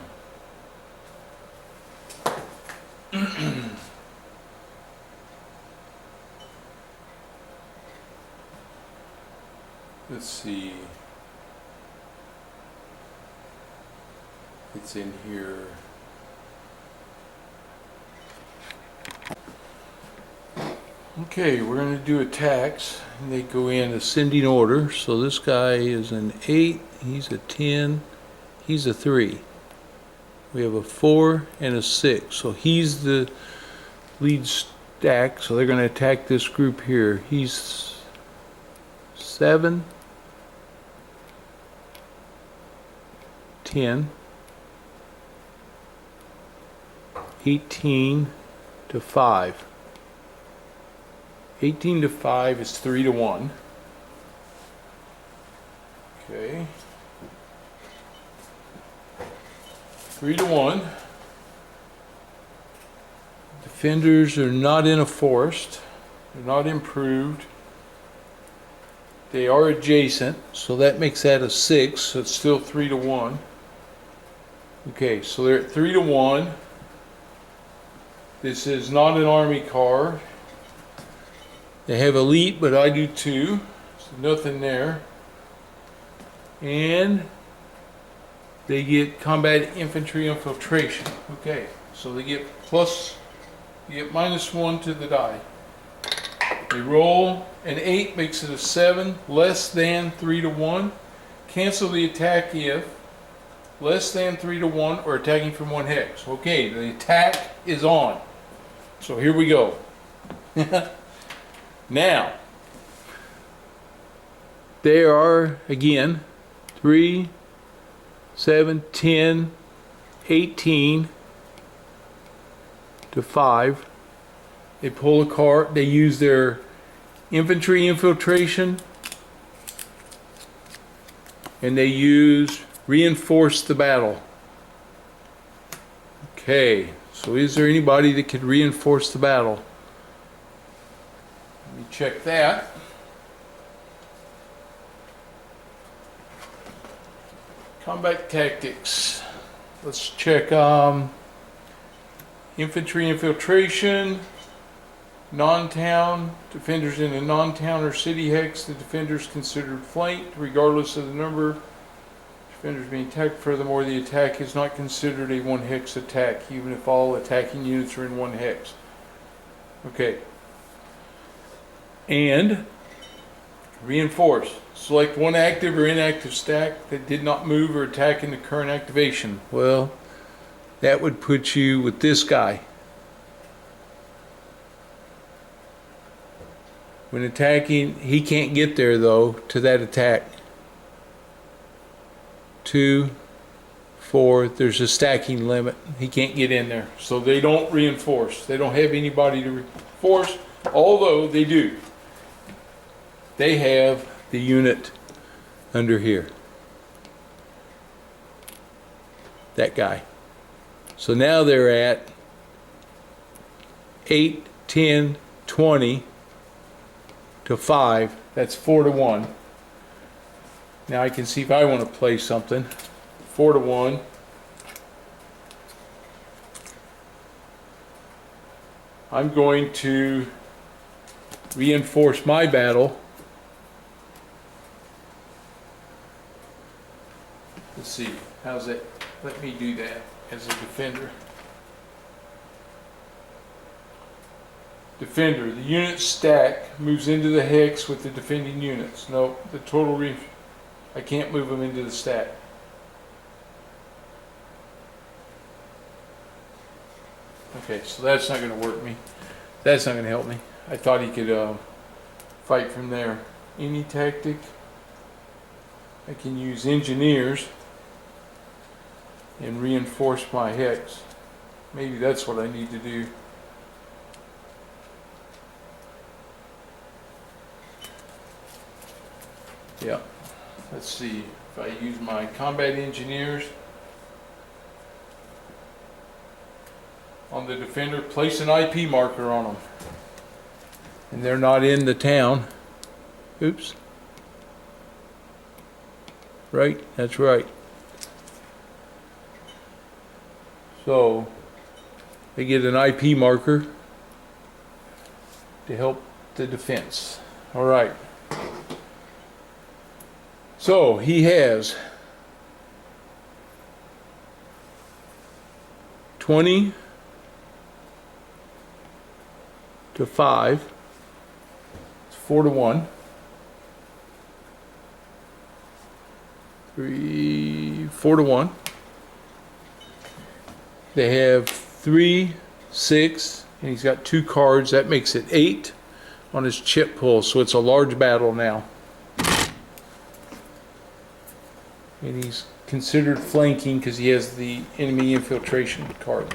S1: Let's see. It's in here. Okay, we're going to do attacks, and they go in ascending order. So this guy is an 8, he's a 10, he's a 3. We have a 4 and a 6. So he's the lead stack, so they're going to attack this group here. He's 7, 10, 18 to 5. 18 to 5 is 3 to 1. Okay. 3-1. Defenders are not in a forest. They're not improved. They are adjacent, so that makes that a 6. So it's still 3-1. Okay, so they're at 3-1. This is not an army car. They have elite, but I do too. So nothing there. And they get combat infantry infiltration. Okay, so they get -1 to the die. They roll an 8, makes it a 7, less than 3-1. Cancel the attack if less than 3-1 or attacking from 1 hex. Okay, the attack is on. So here we go. Now, they are again 3, 7, 10, 18 to 5. They pull a card. They use their infantry infiltration, and they use reinforce the battle. Okay, so is there anybody that could reinforce the battle? Let me check that. Combat tactics. Let's check infantry infiltration, non-town, defenders in a non-town or city hex. The defenders considered flanked regardless of the number. Defenders being attacked. Furthermore, the attack is not considered a 1 hex attack, even if all attacking units are in 1 hex. Okay. And reinforce. Select 1 active or inactive stack that did not move or attack in the current activation. Well, that would put you with this guy. When attacking, he can't get there though to that attack. 2, 4, there's a stacking limit. He can't get in there. So they don't reinforce. They don't have anybody to reinforce, although they do. They have the unit under here. That guy. So now they're at 8, 10, 20 to 5. That's 4-1. Now I can see if I want to play something. 4-1. I'm going to reinforce my battle. Let's see. How's that? Let me do that as a defender. Defender. The unit stack moves into the hex with the defending units. No, the total I can't move them into the stack. Okay, so that's not going to work me. That's not going to help me. I thought he could fight from there. Any tactic? I can use engineers and reinforce my hex. Maybe that's what I need to do. Yeah. Let's see, if I use my combat engineers on the defender, place an IP marker on them. And they're not in the town. Oops. Right, that's right. So they get an IP marker to help the defense. All right. So he has 20 to 5. It's 4-1. 4-1. They have 3, 6, and he's got 2 cards. That makes it 8 on his chip pull. So it's a large battle now. And he's considered flanking because he has the enemy infiltration card.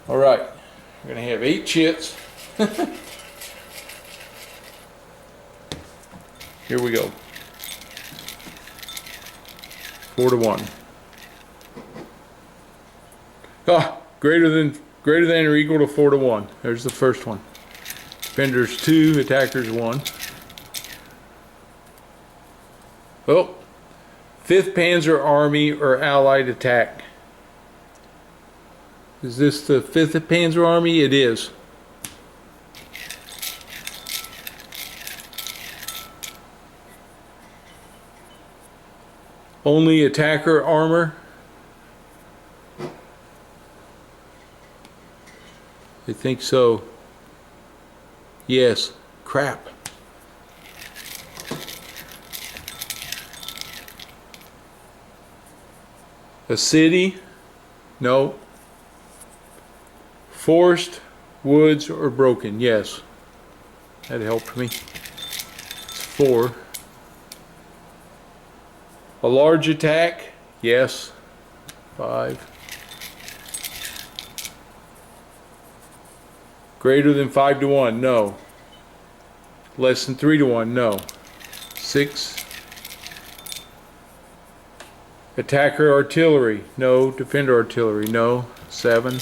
S1: All right, we're going to have 8 chits. Here we go. 4-1. Ah, greater than or equal to 4-1. There's the first one. Defenders 2, attackers 1. Oh, 5th Panzer Army or Allied attack. Is this the 5th Panzer Army? It is. Only attacker armor. I think so. Yes. Crap. A city? No. Forest, woods, or broken? Yes. That helped me. It's 4. A large attack? Yes. 5. Greater than 5-1? No. Less than 3-1? No. 6. Attacker artillery? No. Defender artillery? No. 7.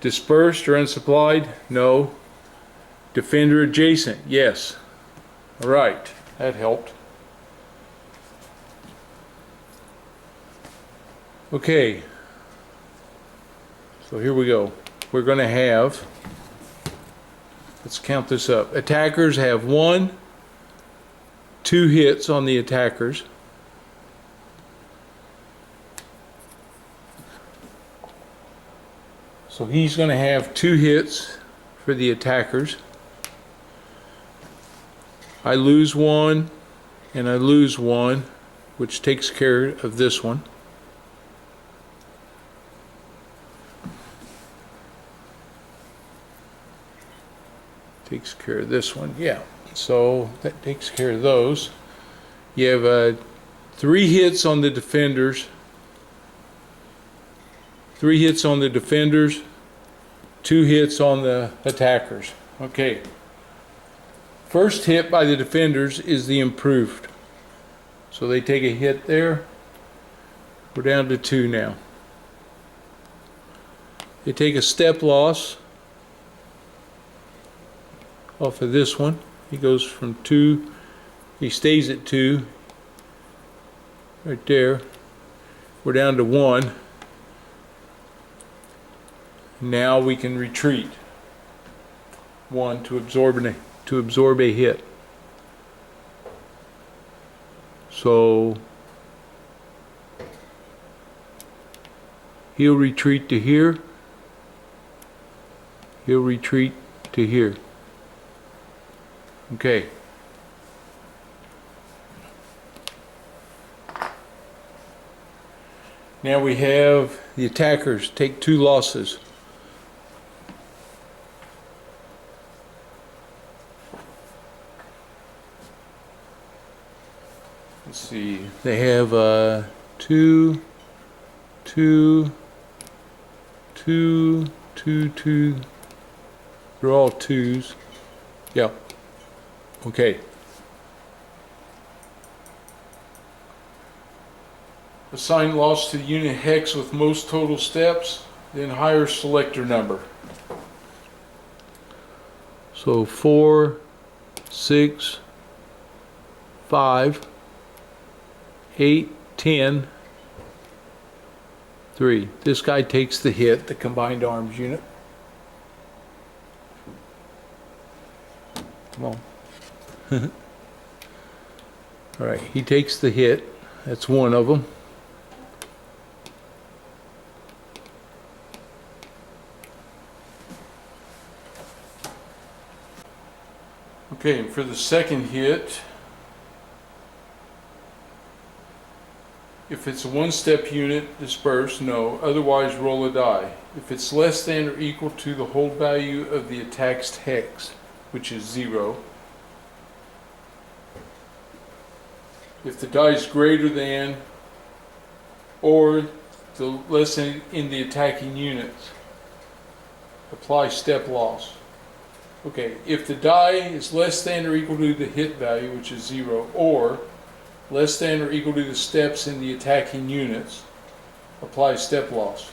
S1: Dispersed or unsupplied? No. Defender adjacent? Yes. All right, that helped. Okay, so here we go. We're going to have, let's count this up. Attackers have 1, 2 hits on the attackers. So he's going to have 2 hits for the attackers. I lose 1 and I lose 1, which takes care of this one. Takes care of this one, yeah. So that takes care of those. You have 3 hits on the defenders. 3 hits on the defenders, 2 hits on the attackers. Okay. First hit by the defenders is the improved. So they take a hit there. We're down to 2 now. They take a step loss off of this one. He goes from 2, he stays at 2. Right there. We're down to 1. Now we can retreat. 1 to absorb a hit. So he'll retreat to here. He'll retreat to here. Okay. Now we have the attackers take 2 losses. Let's see, they have 2, 2, 2, 2, 2. They're all 2s. Yeah. Okay. Assign loss to the unit hex with most total steps, then higher selector number. So 4, 6, 5, 8, 10, 3. This guy takes the hit, the combined arms unit. Come on. All right, he takes the hit. That's one of them. Okay, and for the second hit, if it's a 1-step unit, disperse, no. Otherwise, roll a die. If it's less than or equal to the hold value of the attack's hex, which is 0. If the die is greater than or the less than in the attacking units, apply step loss. Okay, if the die is less than or equal to the hit value, which is 0, or less than or equal to the steps in the attacking units, apply step loss.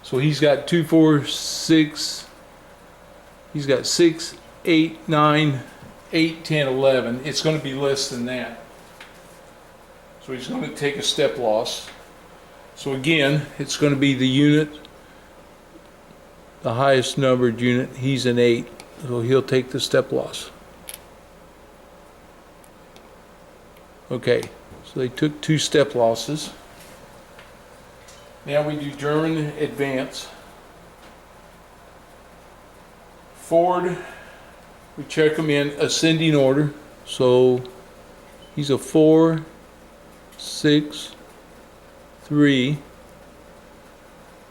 S1: So he's got 2, 4, 6, he's got 6, 8, 9, 8, 10, 11. It's going to be less than that. So he's going to take a step loss. So again, it's going to be the unit, the highest numbered unit. He's an 8, so he'll take the step loss. Okay, so they took 2 step losses. Now we do German advance. Forward, we check them in ascending order. So he's a 4, 6, 3.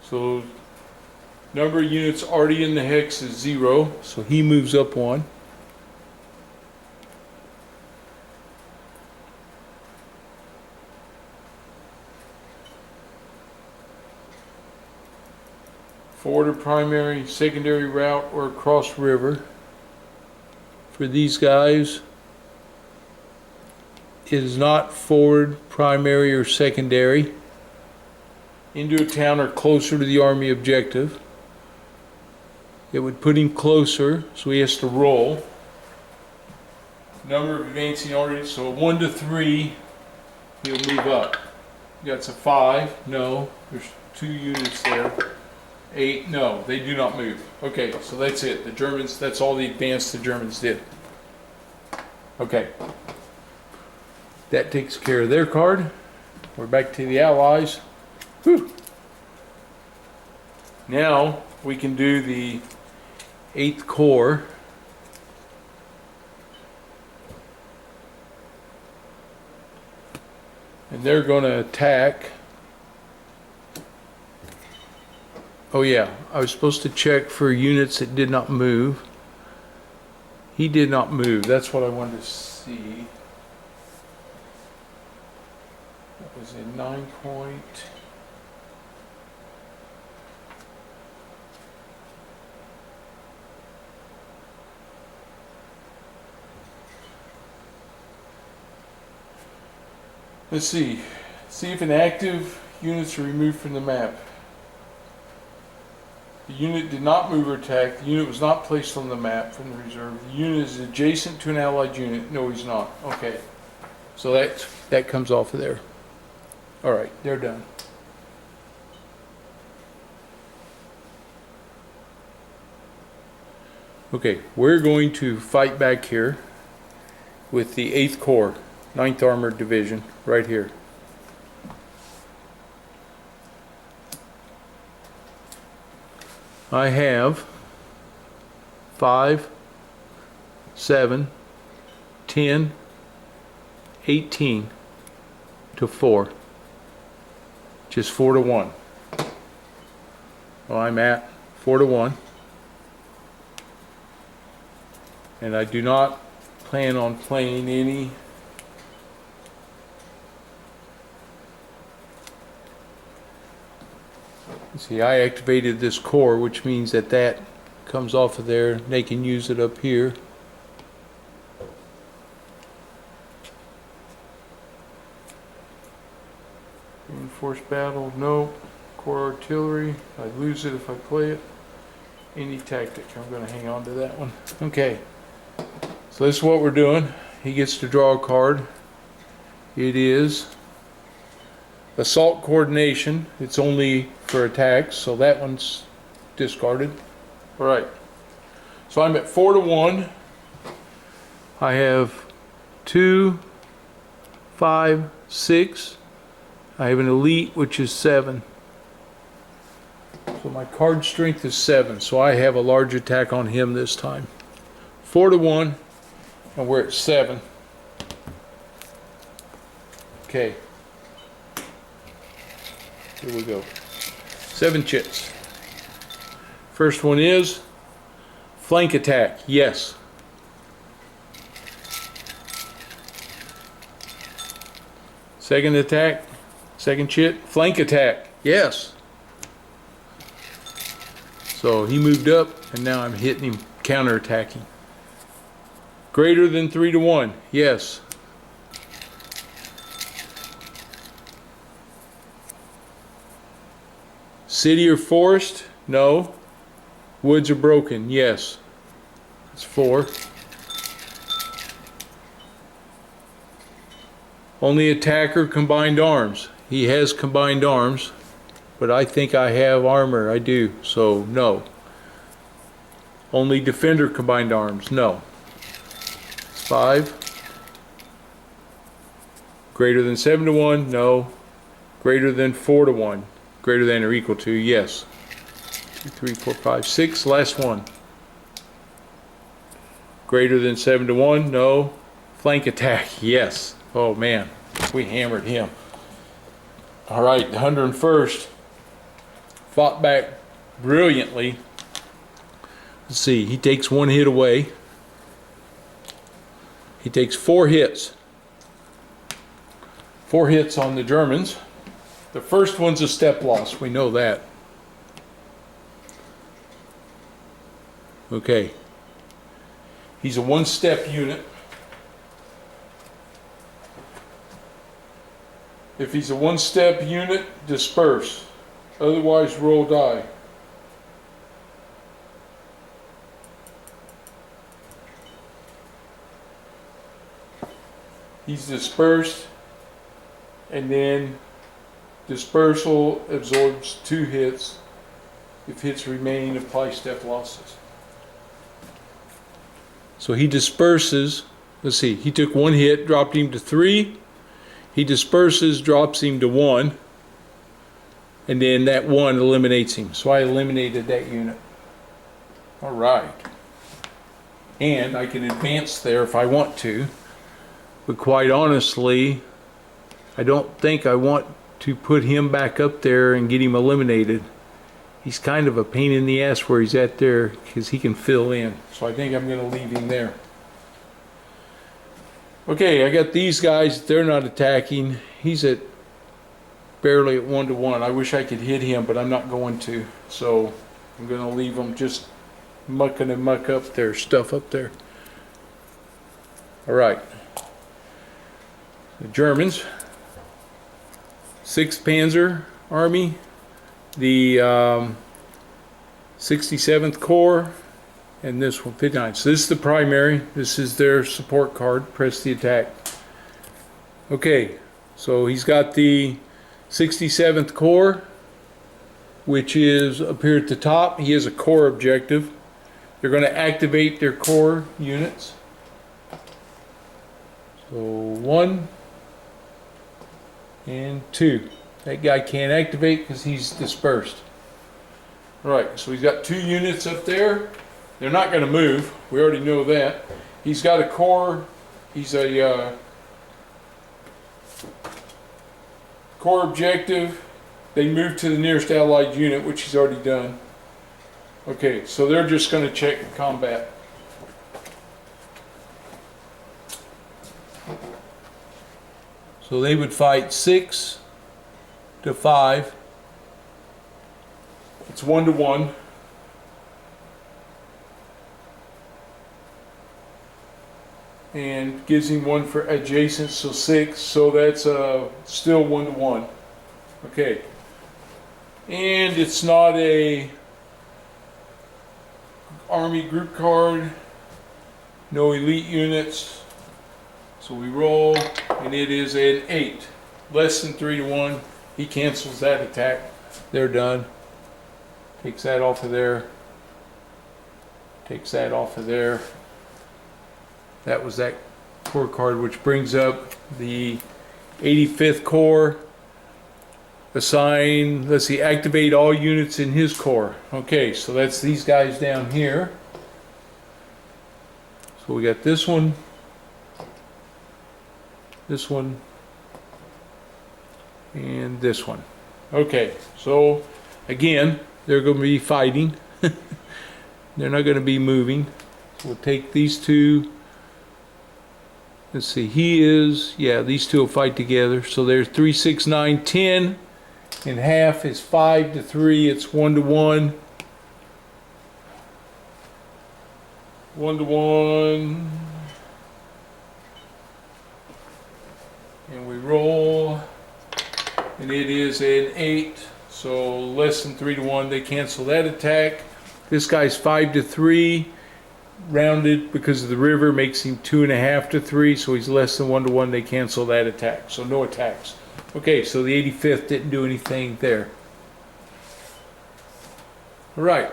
S1: So number of units already in the hex is 0, so he moves up 1. Forward or primary, secondary route, or across river. For these guys, it is not forward, primary, or secondary. Into a town or closer to the army objective. It would put him closer, so he has to roll. Number of advancing armies, so 1 to 3, he'll move up. That's a 5, no, there's 2 units there. 8, no, they do not move. Okay, so that's it. The Germans, that's all the advance the Germans did. Okay. That takes care of their card. We're back to the Allies. Whew. Now we can do the 8th Corps. And they're going to attack. Oh yeah, I was supposed to check for units that did not move. He did not move. That's what I wanted to see. That was a 9 point. Let's see. See if inactive units are removed from the map. The unit did not move or attack. The unit was not placed on the map from the reserve. The unit is adjacent to an allied unit. No, he's not. Okay. So that comes off of there. Alright, they're done. Okay, we're going to fight back here with the 8th Corps, 9th Armored Division, right here. I have 5, 7, 10, 18 to 4. Just 4 to 1. Well, I'm at 4 to 1. And I do not plan on playing any see, I activated this core, which means that that comes off of there. They can use it up here. Reinforced battle, no. Core artillery, I lose it if I play it. Any tactic, I'm going to hang on to that one. Okay, so this is what we're doing. He gets to draw a card. It is Assault Coordination. It's only for attacks, so that one's discarded. Alright, so I'm at 4 to 1. I have 2, 5, 6. I have an elite, which is 7. So my card strength is 7, so I have a large attack on him this time. 4 to 1, and we're at 7. Okay. Here we go. 7 chits. First one is flank attack. Yes. Second attack. Second chit. Flank attack. Yes. So he moved up, and now I'm hitting him, counterattacking. Greater than 3-1, yes. City or forest? No. Woods are broken? Yes. It's 4. Only attacker combined arms. He has combined arms, but I think I have armor. I do, so no. Only defender combined arms? No. It's 5. Greater than 7-1? No. Greater than 4-1? Greater than or equal to? Yes. 2, 3, 4, 5, 6. Last one. Greater than 7-1? No. Flank attack? Yes. Oh man, we hammered him. All right, the 101st fought back brilliantly. Let's see, he takes 1 hit away. He takes 4 hits. 4 hits on the Germans. The first one's a step loss, we know that. Okay. He's a 1-step unit. If he's a 1-step unit, disperse. Otherwise, roll die. He's dispersed, and then dispersal absorbs 2 hits. If hits remain, apply step losses. So he disperses. Let's see, he took 1 hit, dropped him to 3. He disperses, drops him to 1. And then that 1 eliminates him. So I eliminated that unit. All right. And I can advance there if I want to. But quite honestly, I don't think I want to put him back up there and get him eliminated. He's kind of a pain in the ass where he's at there because he can fill in. So I think I'm going to leave him there. Okay, I got these guys. They're not attacking. He's at barely at 1-1. I wish I could hit him, but I'm not going to. So I'm going to leave them just mucking and muck up their stuff up there. All right. The Germans. 6th Panzer Army. The 67th Corps. And this one, 59. So this is the primary. This is their support card. Press the attack. Okay, so he's got the 67th Corps, which is up here at the top. He has a core objective. They're going to activate their core units. So 1 and 2. That guy can't activate because he's dispersed. All right, so he's got 2 units up there. They're not going to move. We already know that. He's got a core. He's a core objective. They move to the nearest allied unit, which he's already done. Okay, so they're just going to check combat. So they would fight 6 to 5. It's 1-1. And gives him 1 for adjacent, so 6. So that's still 1-1. Okay. And it's not a army group card. No elite units. So we roll, and it is an 8. Less than 3-1. He cancels that attack. They're done. Takes that off of there. Takes that off of there. That was that core card, which brings up the 85th Corps. Assign, let's see, activate all units in his corps. Okay, so that's these guys down here. So we got this one, and this one. Okay, so again, they're going to be fighting. They're not going to be moving. So we'll take these 2. Let's see, he is, yeah, these 2 will fight together. So there's 3, 6, 9, 10. And half is 5 to 3. It's 1-1. 1-to-1. And we roll. And it is an 8. So less than 3-to-1. They cancel that attack. This guy's 5-to-3. Rounded because of the river makes him 2.5-to-3. So he's less than 1-to-1. They cancel that attack. So no attacks. Okay, so the 85th didn't do anything there. All right.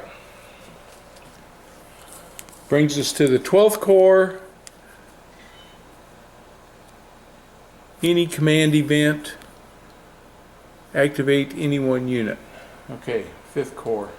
S1: Brings us to the 12th Corps. Any command event. Activate any one unit. Okay, 5th Corps.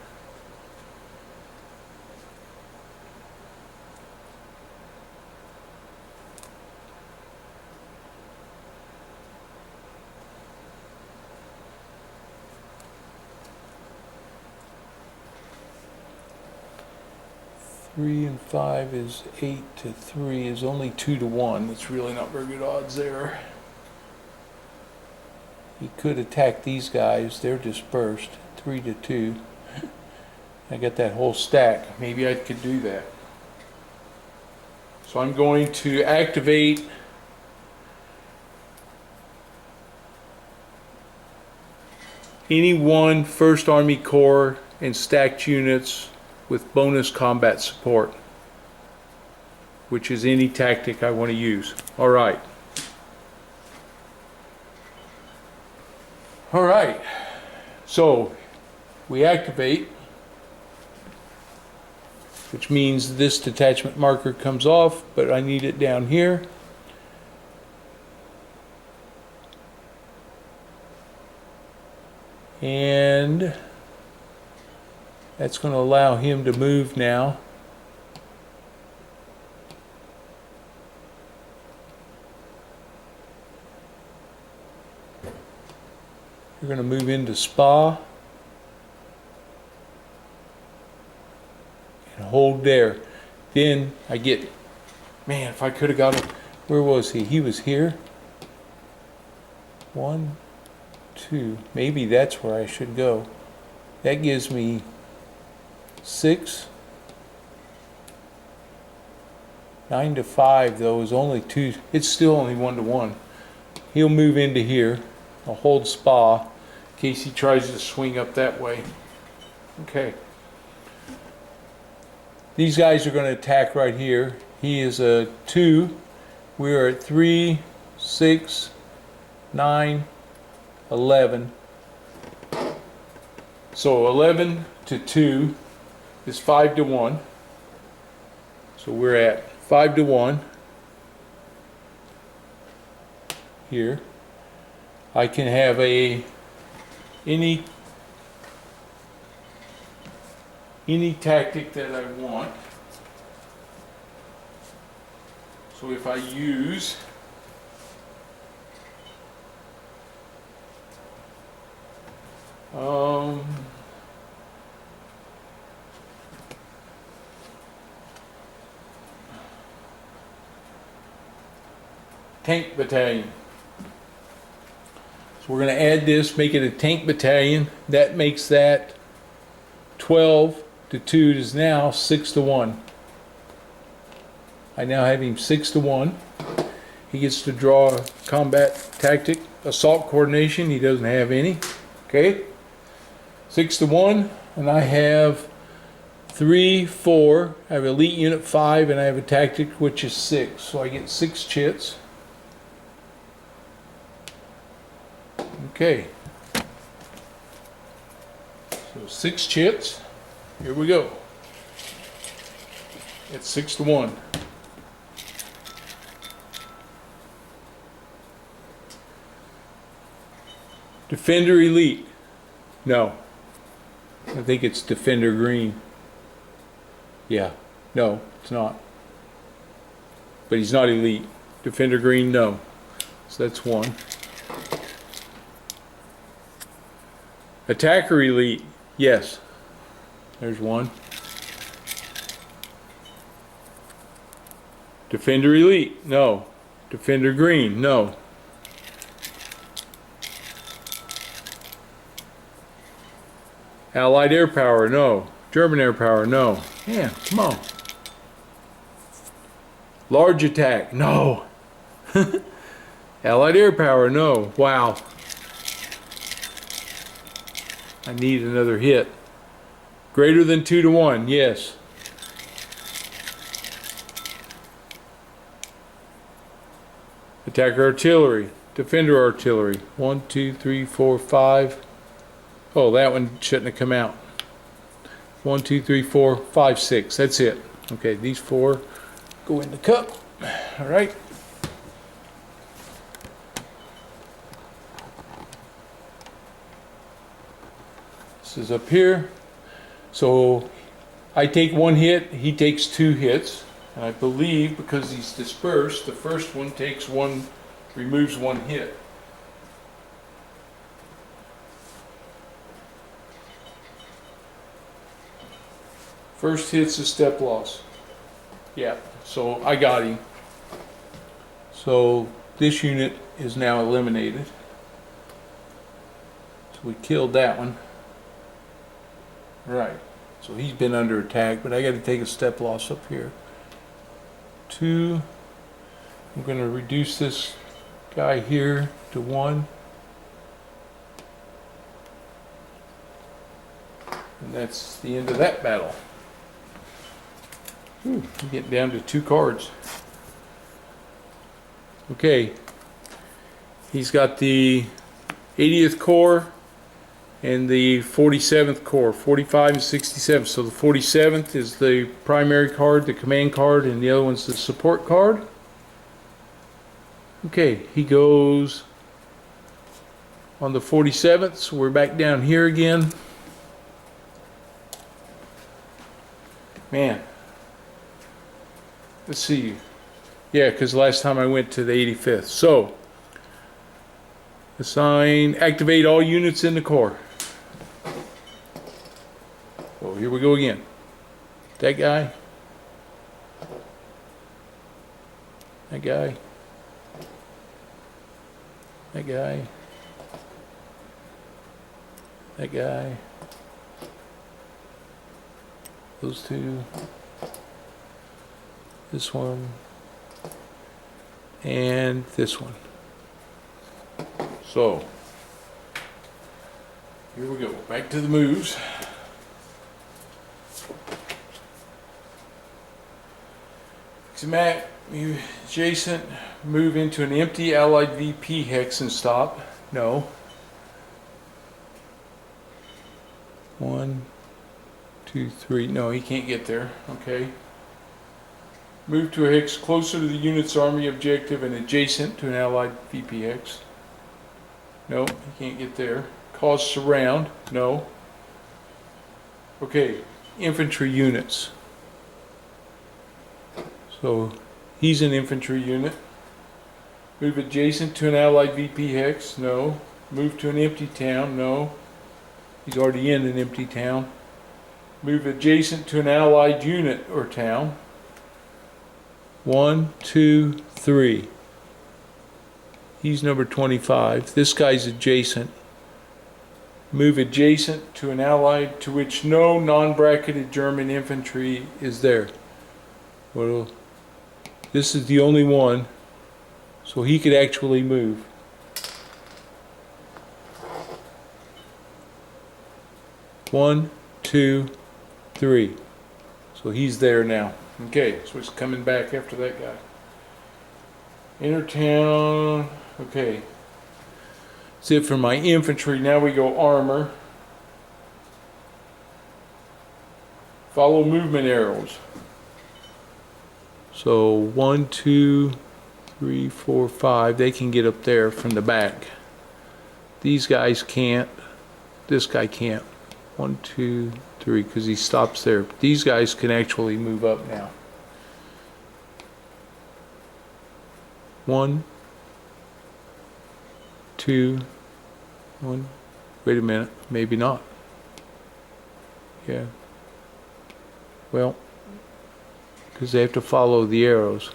S1: Three and 5 is 8-to-3 is only 2-to-1. That's really not very good odds there. He could attack these guys. They're dispersed. 3-to-2. I got that whole stack. Maybe I could do that. So I'm going to activate any one 1st Army Corps and stacked units with bonus combat support, which is any tactic I want to use. All right. All right. So we activate, which means this detachment marker comes off, but I need it down here. And that's going to allow him to move now. We're going to move into Spa and hold there. Then I get, man, if I could have got him, where was he? He was here. 1, 2, maybe that's where I should go. That gives me 6. 9-to-5 though is only 2. It's still only 1-to-1. He'll move into here. I'll hold Spa in case he tries to swing up that way. Okay. These guys are going to attack right here. He is a 2. We are at 3, 6, 9, 11. So 11-to-2 is 5-to-1. So we're at 5-to-1 here. I can have any tactic that I want. So if I use tank battalion. So we're going to add this, make it a tank battalion. That makes that 12-to-2 is now 6-to-1. I now have him 6-to-1. He gets to draw a combat tactic, assault coordination. He doesn't have any. Okay, 6-to-1, and I have 3, 4. I have elite unit 5, and I have a tactic which is 6. So I get 6 chits. Okay, so 6 chits. Here we go. It's 6-to-1. Defender elite. No. I think it's Defender green. Yeah. No, it's not. But he's not elite. Defender green, no. So that's 1. Attacker elite, yes. There's 1. Defender elite, no. Defender green, no. Allied air power, no. German air power, no. Yeah, come on. Large attack, no. Allied air power, no. Wow. I need another hit. Greater than 2 to 1, yes. Attacker artillery, defender artillery. 1, 2, 3, 4, 5. Oh, that one shouldn't have come out. 1, 2, 3, 4, 5, 6. That's it. Okay, these 4 go in the cup. All right. This is up here. So I take 1 hit, he takes 2 hits. And I believe because he's dispersed, the first one takes 1, removes 1 hit. First hit's a step loss. Yeah, so I got him. So this unit is now eliminated. So we killed that one. Right. So he's been under attack, but I got to take a step loss up here. 2. I'm going to reduce this guy here to 1. And that's the end of that battle. Ooh, I'm getting down to 2 cards. Okay. He's got the 80th Corps and the 47th Corps, 45 and 67. So the 47th is the primary card, the command card, and the other one's the support card. Okay, he goes on the 47th, so we're back down here again. Man, let's see. Yeah, because last time I went to the 85th. So, assign, activate all units in the Corps. Oh, here we go again. That guy. That guy. That guy. That guy. Those 2. This one. And this one. So, here we go. Back to the moves. Adjacent, move into an empty Allied VP hex and stop. No. 1, 2, 3. No, he can't get there. Okay. Move to a hex closer to the unit's army objective and adjacent to an Allied VP hex. No, he can't get there. Cause surround. No. Okay. Infantry units. So he's an infantry unit. Move adjacent to an Allied VP hex. No. Move to an empty town. No. He's already in an empty town. Move adjacent to an Allied unit or town. 1, 2, 3. He's number 25. This guy's adjacent. Move adjacent to an Allied to which no non-bracketed German infantry is there. Well, this is the only one, so he could actually move. One, 2, 3. So he's there now. Okay, so he's coming back after that guy. Enter town. Okay. That's it for my infantry. Now we go armor. Follow movement arrows. So 1, 2, 3, 4, 5. They can get up there from the back. These guys can't. This guy can't. 1, 2, 3, because he stops there. But these guys can actually move up now. 1, 2, 1. Wait a minute. Maybe not. Yeah. Well, because they have to follow the arrows.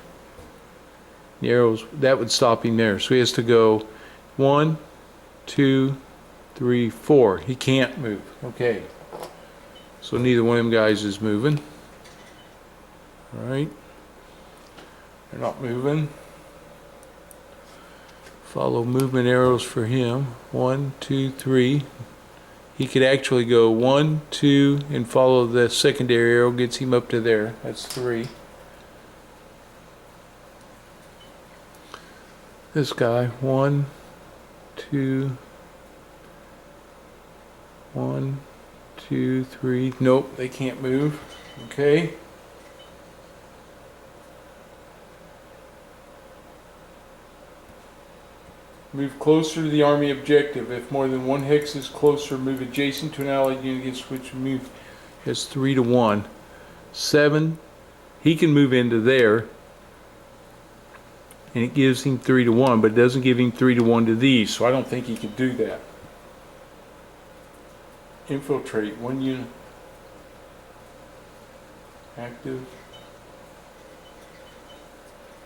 S1: The arrows, that would stop him there. So he has to go 1, 2, 3, 4. He can't move. Okay. So neither one of them guys is moving. All right. They're not moving. Follow movement arrows for him. 1, 2, 3. He could actually go 1, 2, and follow the secondary arrow, gets him up to there. That's 3. This guy, 1, 2, 1, 2, 3. Nope, they can't move. Okay. Move closer to the Army objective. If more than one hex is closer, move adjacent to an allied unit against which move has 3 to 1. 7, he can move into there, and it gives him 3 to 1, but it doesn't give him 3 to 1 to these, so I don't think he could do that. Infiltrate, 1 unit. Active.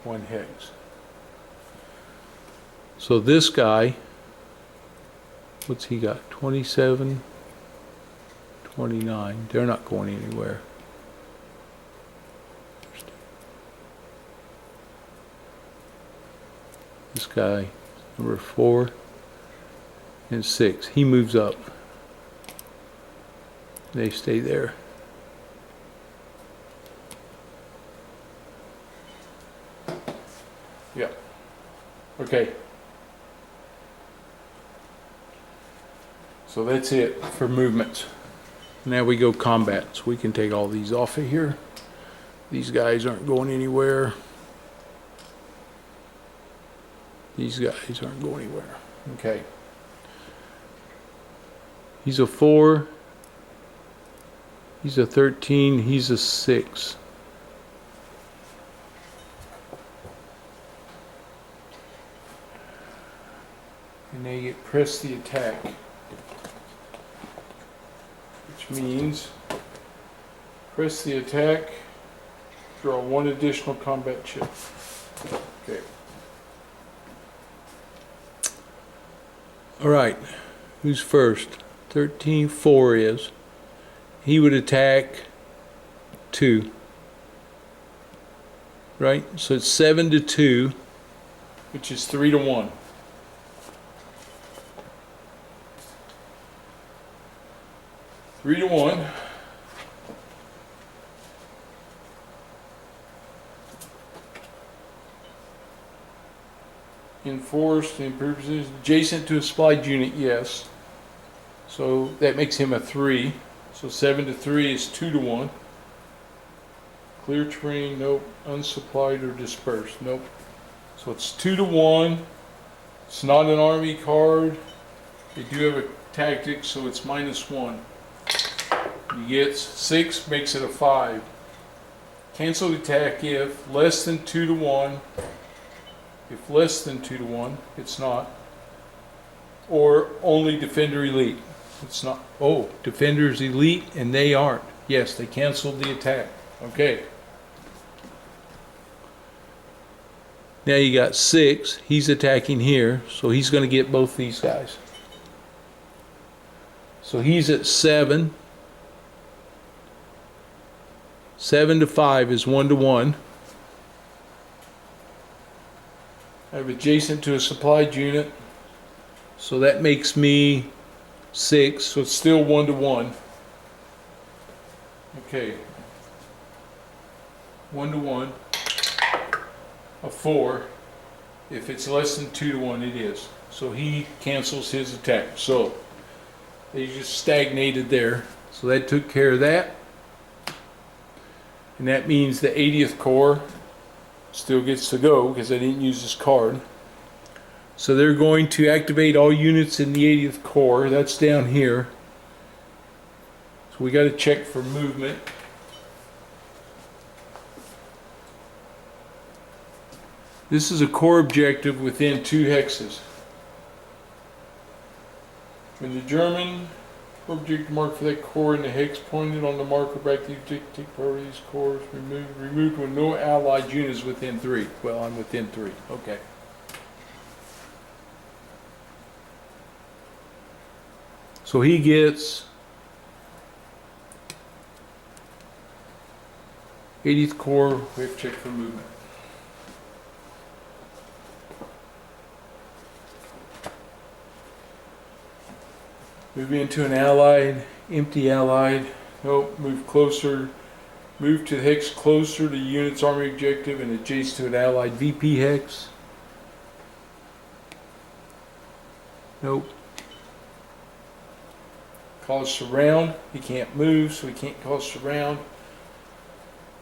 S1: 1 hex. So this guy, what's he got? 27, 29. They're not going anywhere. This guy, number 4 and 6. He moves up. They stay there. Yeah. Okay. So that's it for movements. Now we go combat. So we can take all these off of here. These guys aren't going anywhere. These guys aren't going anywhere. Okay. He's a 4. He's a 13. He's a 6. And they get press the attack. Which means press the attack, draw 1 additional combat chip. Okay. Alright, who's first? 13, 4 is. He would attack 2. Right? So it's 7 to 2, which is 3 to 1. Three to 1. Enforced in purposes adjacent to a supplied unit, yes. So that makes him a 3. So 7 to 3 is 2 to 1. Clear terrain, nope. Unsupplied or dispersed, nope. So it's 2 to 1. It's not an army card. They do have a tactic, so it's -1. He gets 6, makes it a 5. Cancel the attack if less than 2 to 1. If less than 2 to 1, it's not. Or only Defender Elite. It's not. Oh, Defender's Elite and they aren't. Yes, they canceled the attack. Okay. Now you got 6. He's attacking here, so he's going to get both these guys. So he's at 7. 7 to 5 is 1 to 1. I have adjacent to a supplied unit, so that makes me 6, so it's still 1 to 1. Okay. 1 to 1. A 4. If it's less than 2 to 1, it is. So he cancels his attack. So they just stagnated there. So that took care of that. And that means the 80th Corps still gets to go because I didn't use this card. So they're going to activate all units in the 80th Corps. That's down here. So we got to check for movement. This is a core objective within 2 hexes. When the German object mark for that core in the hex pointed on the marker back, the object take part of these cores removed when no allied unit is within 3. Well, I'm within 3. Okay. So he gets 80th Corps. We have to check for movement. Move into an allied, empty allied. Nope, move closer. Move to the hex closer to unit's army objective and adjacent to an allied VP hex. Nope. Cause surround. He can't move, so he can't cause surround.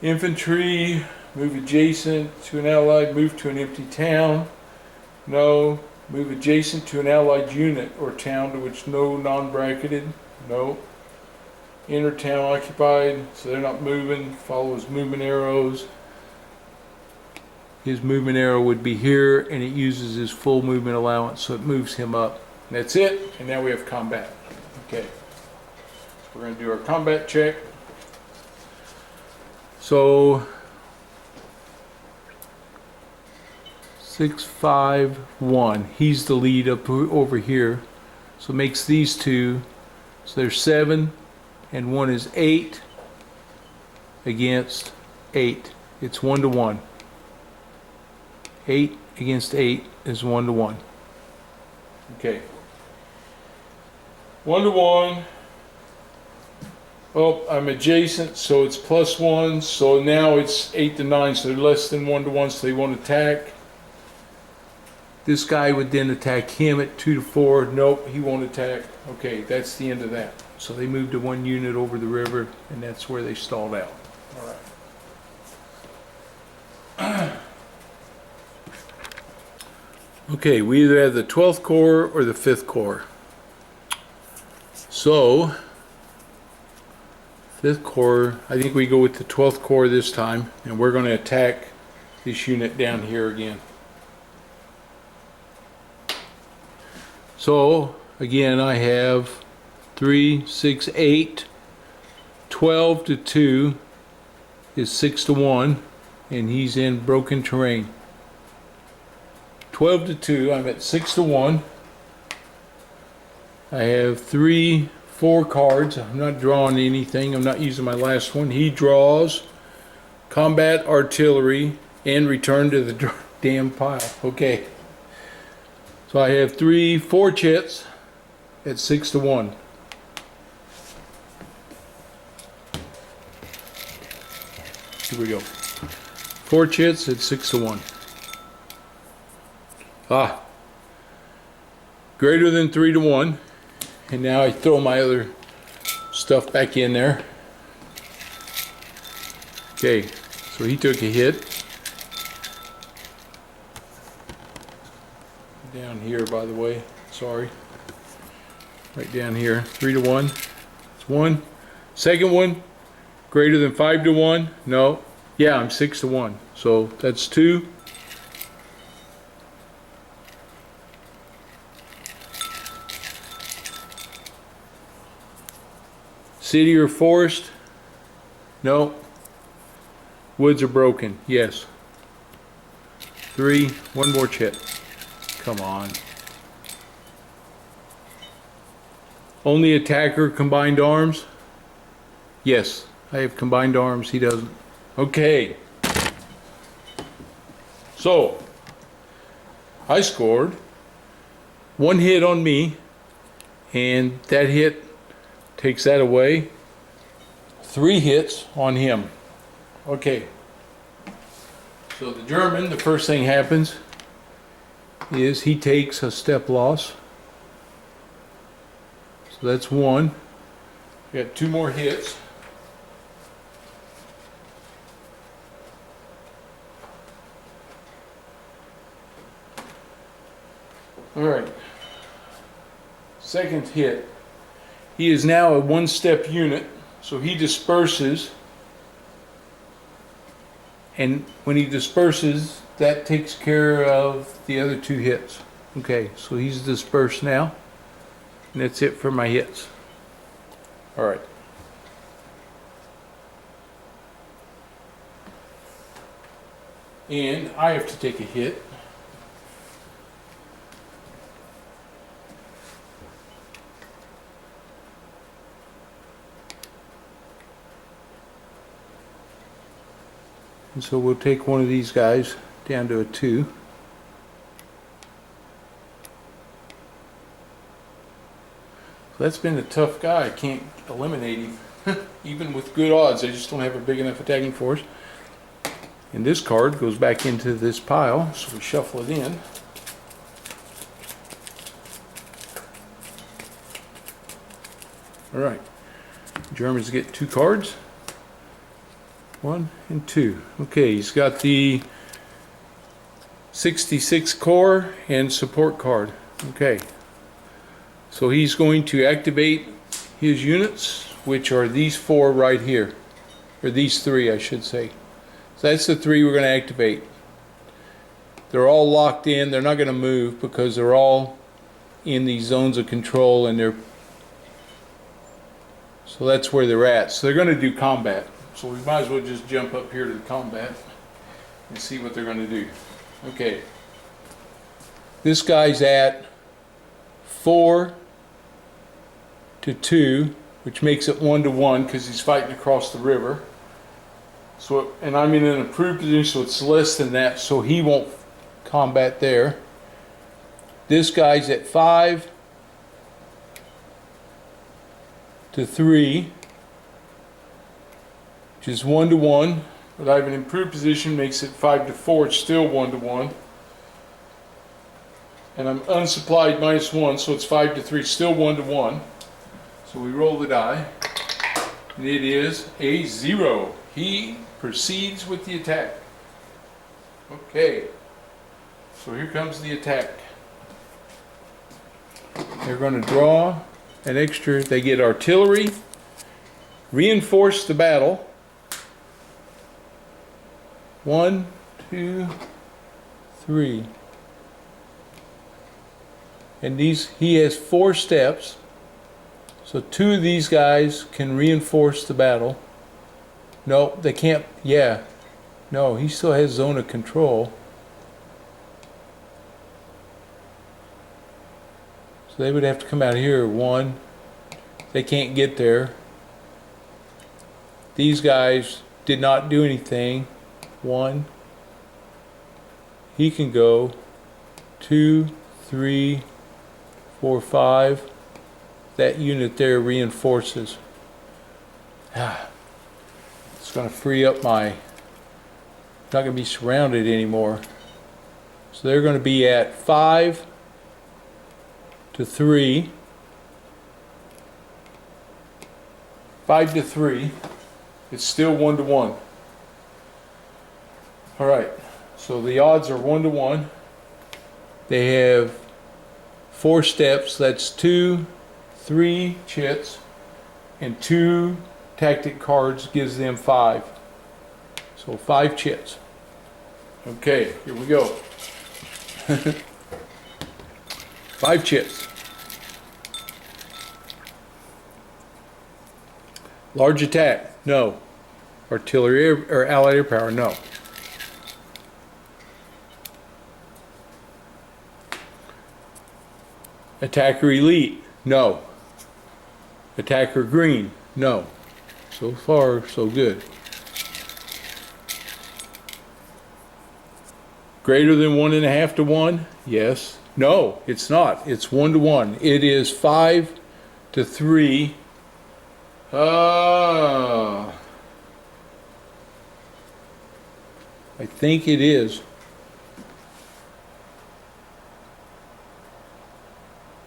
S1: Infantry, move adjacent to an allied, move to an empty town. No. Move adjacent to an allied unit or town to which no non-bracketed. No. Enter town occupied, so they're not moving. Follow his movement arrows. His movement arrow would be here, and it uses his full movement allowance, so it moves him up. And that's it, and now we have combat. Okay. So we're going to do our combat check. So 651. He's the lead up over here, so it makes these two. So there's 7, and 1 is 8 against 8. It's 1 to 1. 8 against 8 is 1 to 1. Okay. 1 to 1. Oh, I'm adjacent, so it's +1. So now it's 8 to 9. So they're less than 1 to 1, so they won't attack. This guy would then attack him at 2 to 4. Nope, he won't attack. Okay, that's the end of that. So they moved to 1 unit over the river, and that's where they stalled out. All right. Okay, we either have the 12th Corps or the 5th Corps. So, 5th Corps, I think we go with the 12th Corps this time, and we're going to attack this unit down here again. So, again, I have 3, 6, 8, 12 to 2 is 6 to 1, and he's in broken terrain. 12 to 2, I'm at 6 to 1. I have 3, 4 cards. I'm not drawing anything. I'm not using my last one. He draws combat artillery and return to the damn pile. Okay. So I have 3, 4 chits at 6 to 1. Here we go. 4 chits at 6 to 1. Greater than 3 to 1. And now I throw my other stuff back in there. Okay, so he took a hit. Down here, by the way, sorry. Right down here, 3 to 1. It's 1. Second one, greater than 5 to 1. No, yeah, I'm 6 to 1. So that's 2. City or forest? No. Woods are broken? Yes. 3. One more chip. Come on. Only attacker combined arms? Yes, I have combined arms. He doesn't. Okay. So, I scored 1 hit on me, and that hit takes that away. 3 hits on him. Okay. So the German, the first thing happens is he takes a step loss. So that's 1. We got 2 more hits. All right. Second hit. He is now a 1-step unit, so he disperses. And when he disperses, that takes care of the other 2 hits. Okay, so he's dispersed now. And that's it for my hits. All right. And I have to take a hit. And so we'll take one of these guys down to a 2. So That's been a tough guy. I can't eliminate him. Even with good odds, I just don't have a big enough attacking force. And this card goes back into this pile, so we shuffle it in. Alright. Germans get 2 cards. 1 and 2. Okay, he's got the 66 core and support card. Okay. So he's going to activate his units, which are these 4 right here. Or these 3, I should say. So that's the 3 we're going to activate. They're all locked in. They're not going to move because they're all in these zones of control, and they're so that's where they're at. So they're going to do combat. So we might as well just jump up here to the combat and see what they're going to do. Okay. This guy's at 4 to 2, which makes it 1 to 1 because he's fighting across the river. So, and I'm in an improved position, so it's less than that, so he won't combat there. This guy's at 5 to 3, which is 1 to 1, but I have an improved position, makes it 5 to 4, it's still 1 to 1. And I'm unsupplied -1, so it's 5 to 3, still 1 to 1. So we roll the die, and it is a 0. He proceeds with the attack. Okay, so here comes the attack. They're going to draw an extra, they get artillery, reinforce the battle. 1, 2, 3. And these, he has 4 steps. So 2 of these guys can reinforce the battle. No, they can't. Yeah. No, he still has zone of control. So they would have to come out here. 1. They can't get there. These guys did not do anything. 1. He can go. 2, 3, 4, 5. That unit there reinforces. It's going to free up my, not going to be surrounded anymore. So they're going to be at 5 to 3. 5 to 3. It's still 1 to 1. Alright, so the odds are 1 to 1. They have 4 steps, that's 2, 3 chits, and 2 tactic cards gives them 5. So 5 chits. Okay, here we go. 5 chits. Large attack, no. Artillery or allied air power, no. Attacker elite, no. Attacker green, no. So far, so good. Greater than 1.5 to 1? Yes. No, it's not. It's 1 to 1. It is 5 to 3. I think it is.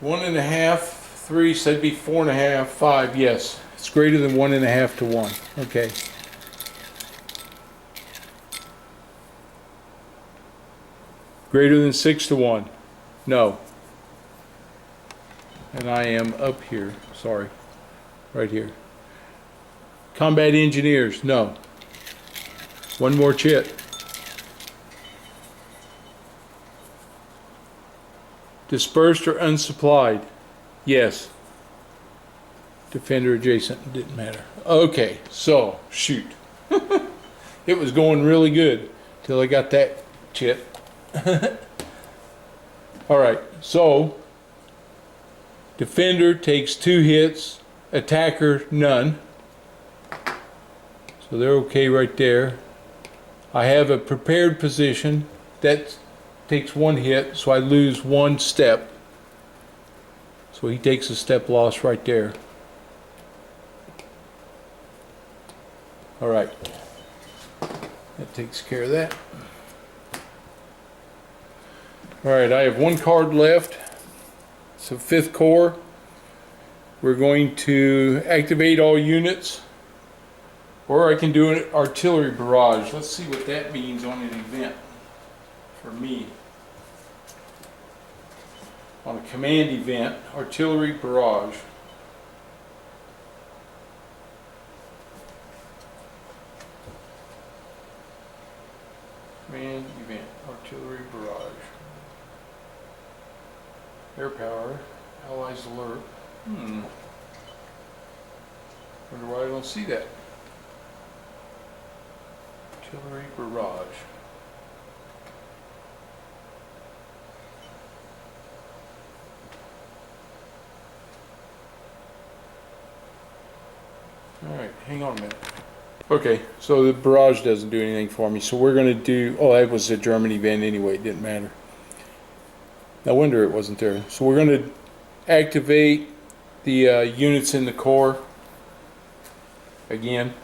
S1: 1.5, 3, so that'd be 4.5, 5, yes. It's greater than 1.5 to 1. Okay. Greater than 6 to 1. No. And I am up here. Sorry. Right here. Combat engineers. No. One more chit. Dispersed or unsupplied? Yes. Defender adjacent, didn't matter. Okay, so, shoot. It was going really good till I got that chit. Alright, so, defender takes 2 hits, attacker none. So they're okay right there. I have a prepared position. That takes 1 hit, so I lose 1 step. So he takes a step loss right there. All right, that takes care of that. All right, I have one card left. It's a 5th Corps. We're going to activate all units, or I can do an artillery barrage. Let's see what that means on an event for me. On a command event, artillery barrage. Command event, artillery barrage. Air power, allies alert. Wonder why I don't see that. Artillery barrage. Alright, hang on a minute. Okay, so the barrage doesn't do anything for me, so we're going to do, oh, that was a German event anyway, it didn't matter. No wonder it wasn't there. So we're going to activate the units in the Corps again.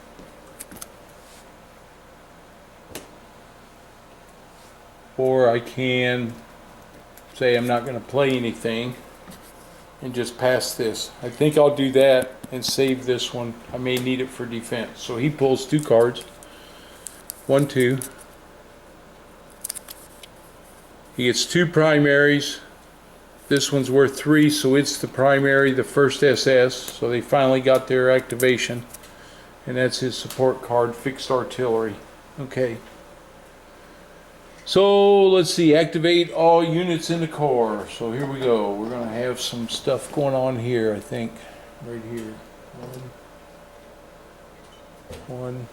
S1: Or I can say I'm not going to play anything and just pass this. I think I'll do that and save this one. I may need it for defense. So he pulls 2 cards. 1, 2. He gets 2 primaries. This one's worth 3, so it's the primary, the 1st SS. So they finally got their activation. And that's his support card, fixed artillery. Okay. So let's see, activate all units in the Corps. So here we go. We're going to have some stuff going on here, I think. Right here. 1.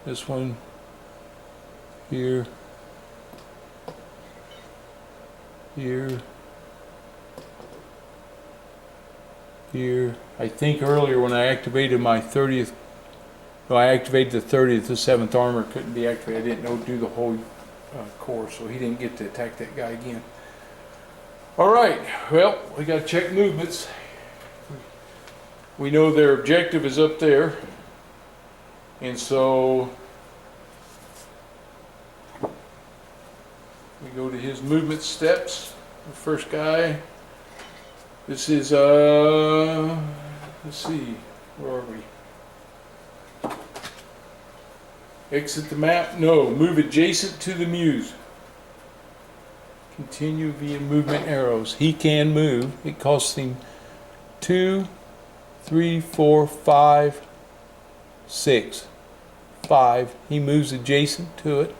S1: This one here, here, here. I think earlier when I activated my 30th, no, I activated the 30th, the 7th Armor couldn't be activated. I didn't know do the whole Corps, so he didn't get to attack that guy again. All right, well, we got to check movements. We know their objective is up there. And so we go to his movement steps. The first guy, this is, let's see, where are we? Exit the map? No, move adjacent to the muse. Continue via movement arrows. He can move. It costs him 2, 3, 4, 5, 6. 5. He moves adjacent to it.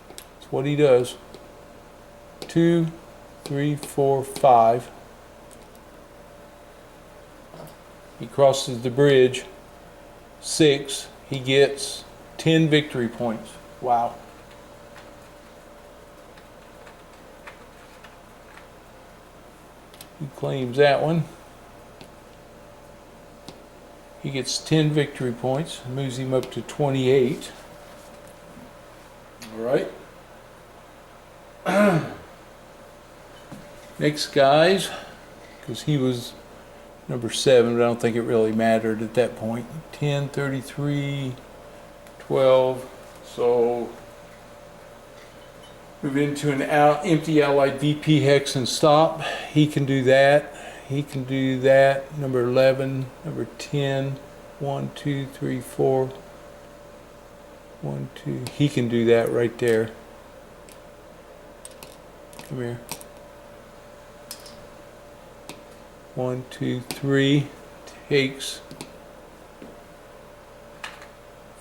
S1: That's what he does. 2, 3, 4, 5. He crosses the bridge. 6. He gets 10 victory points. Wow. He claims that one. He gets 10 victory points, moves him up to 28. All right. Next guys, because he was number 7, but I don't think it really mattered at that point. 10, 33, 12. So move into an empty allied VP hex and stop. He can do that. He can do that. Number 11, number 10, 1, 2, 3, 4. 1, 2. He can do that right there. Come here. 1, 2, 3. Takes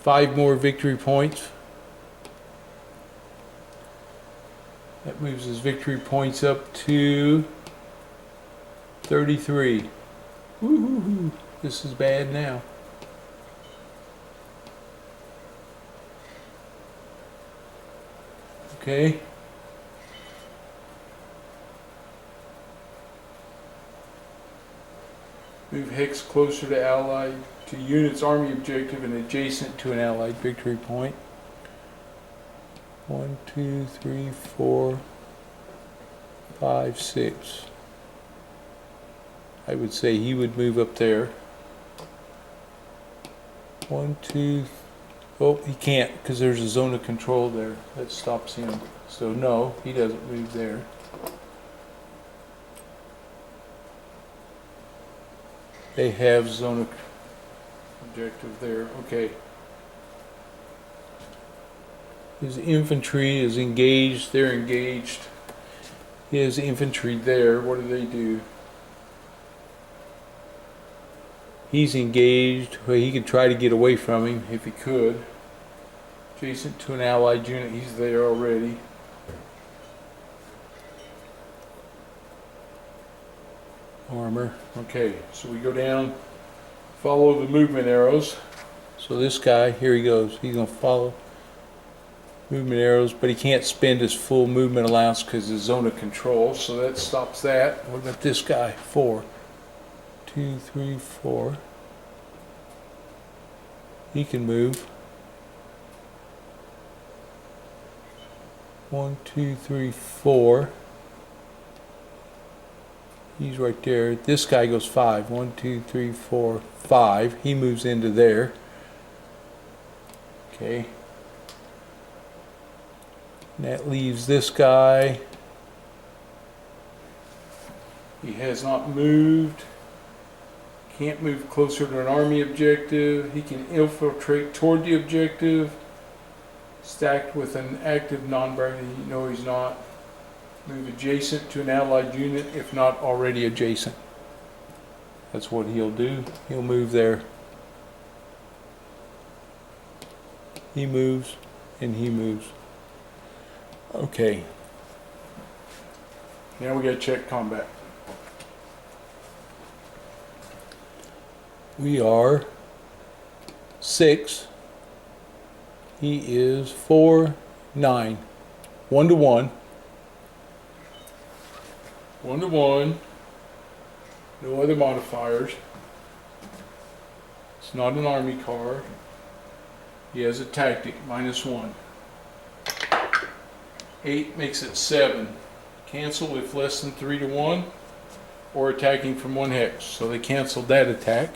S1: 5 more victory points. That moves his victory points up to 33. Woo-hoo-hoo. This is bad now. Okay. Move hex closer to allied, to unit's army objective and adjacent to an allied victory point. 1, 2, 3, 4, 5, 6. I would say he would move up there. 1, 2. Oh, he can't because there's a zone of control there that stops him. So no, he doesn't move there. They have zone of objective there. Okay. His infantry is engaged. They're engaged. His infantry there. What do they do? He's engaged. Well, he could try to get away from him if he could. Adjacent to an allied unit. He's there already. Armor. Okay, so we go down, follow the movement arrows. So this guy, here he goes. He's going to follow movement arrows, but he can't spend his full movement allowance because his zone of control, so that stops that. What about this guy? 4. 2, 3, 4. He can move. 1, 2, 3, 4. He's right there. This guy goes 5. 1, 2, 3, 4, 5. He moves into there. Okay. And that leaves this guy. He has not moved. Can't move closer to an army objective. He can infiltrate toward the objective. Stacked with an active non-bargaining. No, he's not. Move adjacent to an allied unit if not already adjacent. That's what he'll do. He'll move there. He moves and he moves. Okay. Now we got to check combat. We are 6. He is 4, 9. 1 to 1. 1 to 1. No other modifiers. It's not an army card. He has a tactic, -1. 8 makes it 7. Cancel if less than 3 to 1, or attacking from 1 hex. So they canceled that attack.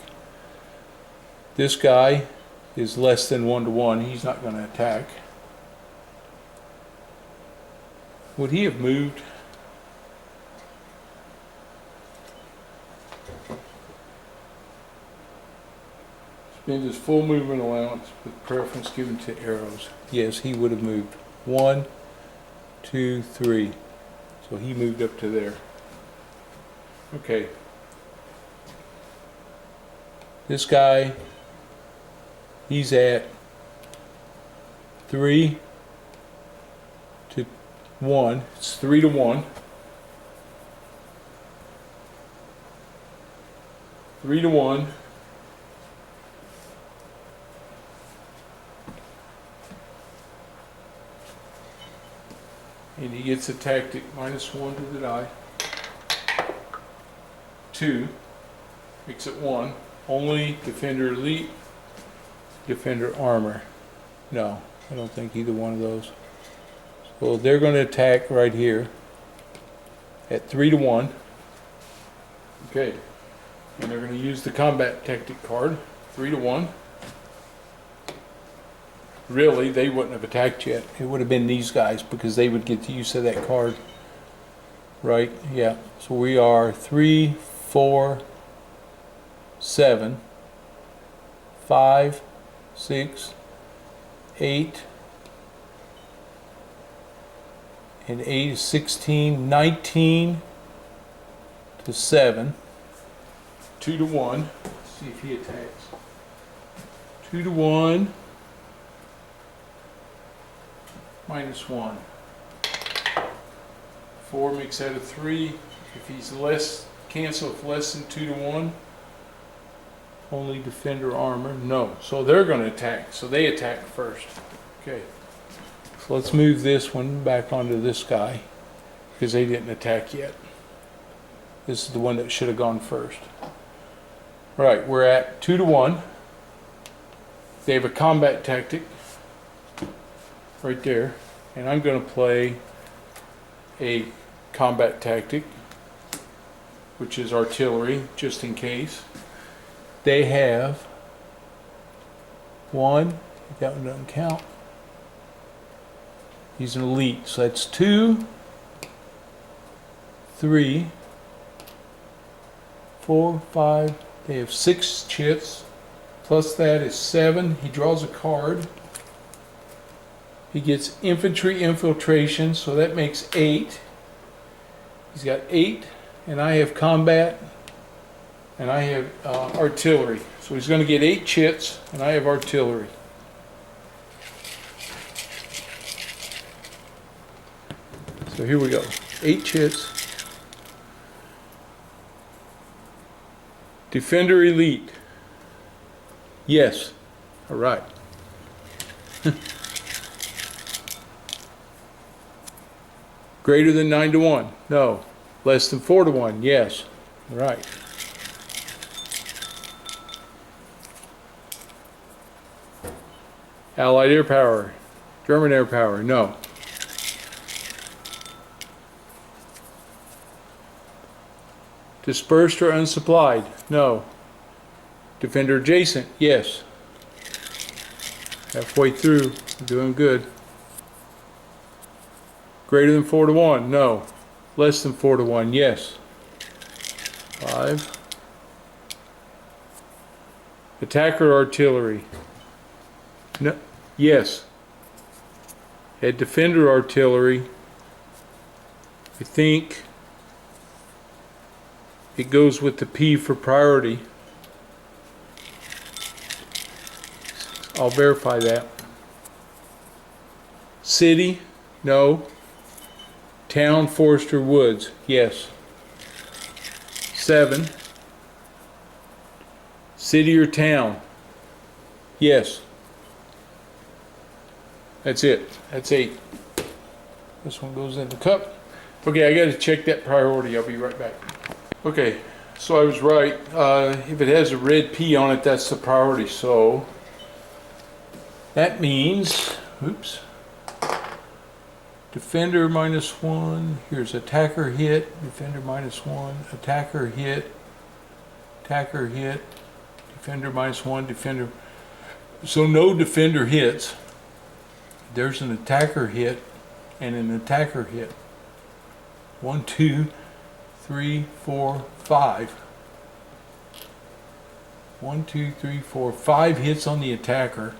S1: This guy is less than 1 to 1. He's not going to attack. Would he have moved? Spend his full movement allowance with preference given to arrows. Yes, he would have moved. 1, 2, 3. So he moved up to there. Okay. This guy, he's at 3 to 1. It's 3 to 1. 3 to 1. And he gets a tactic, -1 to the die. 2 makes it 1. Only defender elite, defender armor. No, I don't think either one of those. So they're going to attack right here at 3 to 1. Okay, and they're going to use the combat tactic card, 3 to 1. Really, they wouldn't have attacked yet. It would have been these guys because they would get the use of that card. Right? Yeah. So we are 3, 4, 7, 5, 6, 8, and 8 is 16, 19 to 7, 2 to 1. Let's see if he attacks. 2 to 1. -1. 4 makes that a 3. If he's less, cancel if less than 2 to 1. Only defender armor. No. So they're going to attack. So they attack first. Okay. So let's move this one back onto this guy because they didn't attack yet. This is the one that should have gone first. Right. We're at 2 to 1. They have a combat tactic. Right there. and I'm going to play a combat tactic, which is artillery, just in case. They have one, that one doesn't count. He's an elite, so that's 2, 3, 4, 5. They have 6 chits. Plus that is 7. He draws a card. He gets infantry infiltration, so that makes 8. He's got 8, and I have combat, and I have artillery. So he's going to get 8 chits, and I have artillery. So here we go. 8 chits. Defender elite. Yes. All right. Greater than 9-1? No. Less than 4-1? Yes. All right. Allied air power. German air power? No. Dispersed or unsupplied? No. Defender adjacent? Yes. Halfway through. We're doing good. Greater than 4-1? No. Less than 4-1? Yes. 5. Attacker artillery? No. Yes. At defender artillery, I think it goes with the P for priority. I'll verify that. City? No. Town, forest, or woods? Yes. 7. City or town? Yes. That's it. That's 8. This one goes in the cup. Okay, I got to check that priority. I'll be right back. Okay, so I was right. If it has a red P on it, that's the priority. So that means, oops, defender -1. Here's attacker hit, defender -1, attacker hit, defender -1, defender. So no defender hits. There's an attacker hit and an attacker hit. 1, 2, 3, 4, 5. 1, 2, 3, 4, 5 hits on the attacker.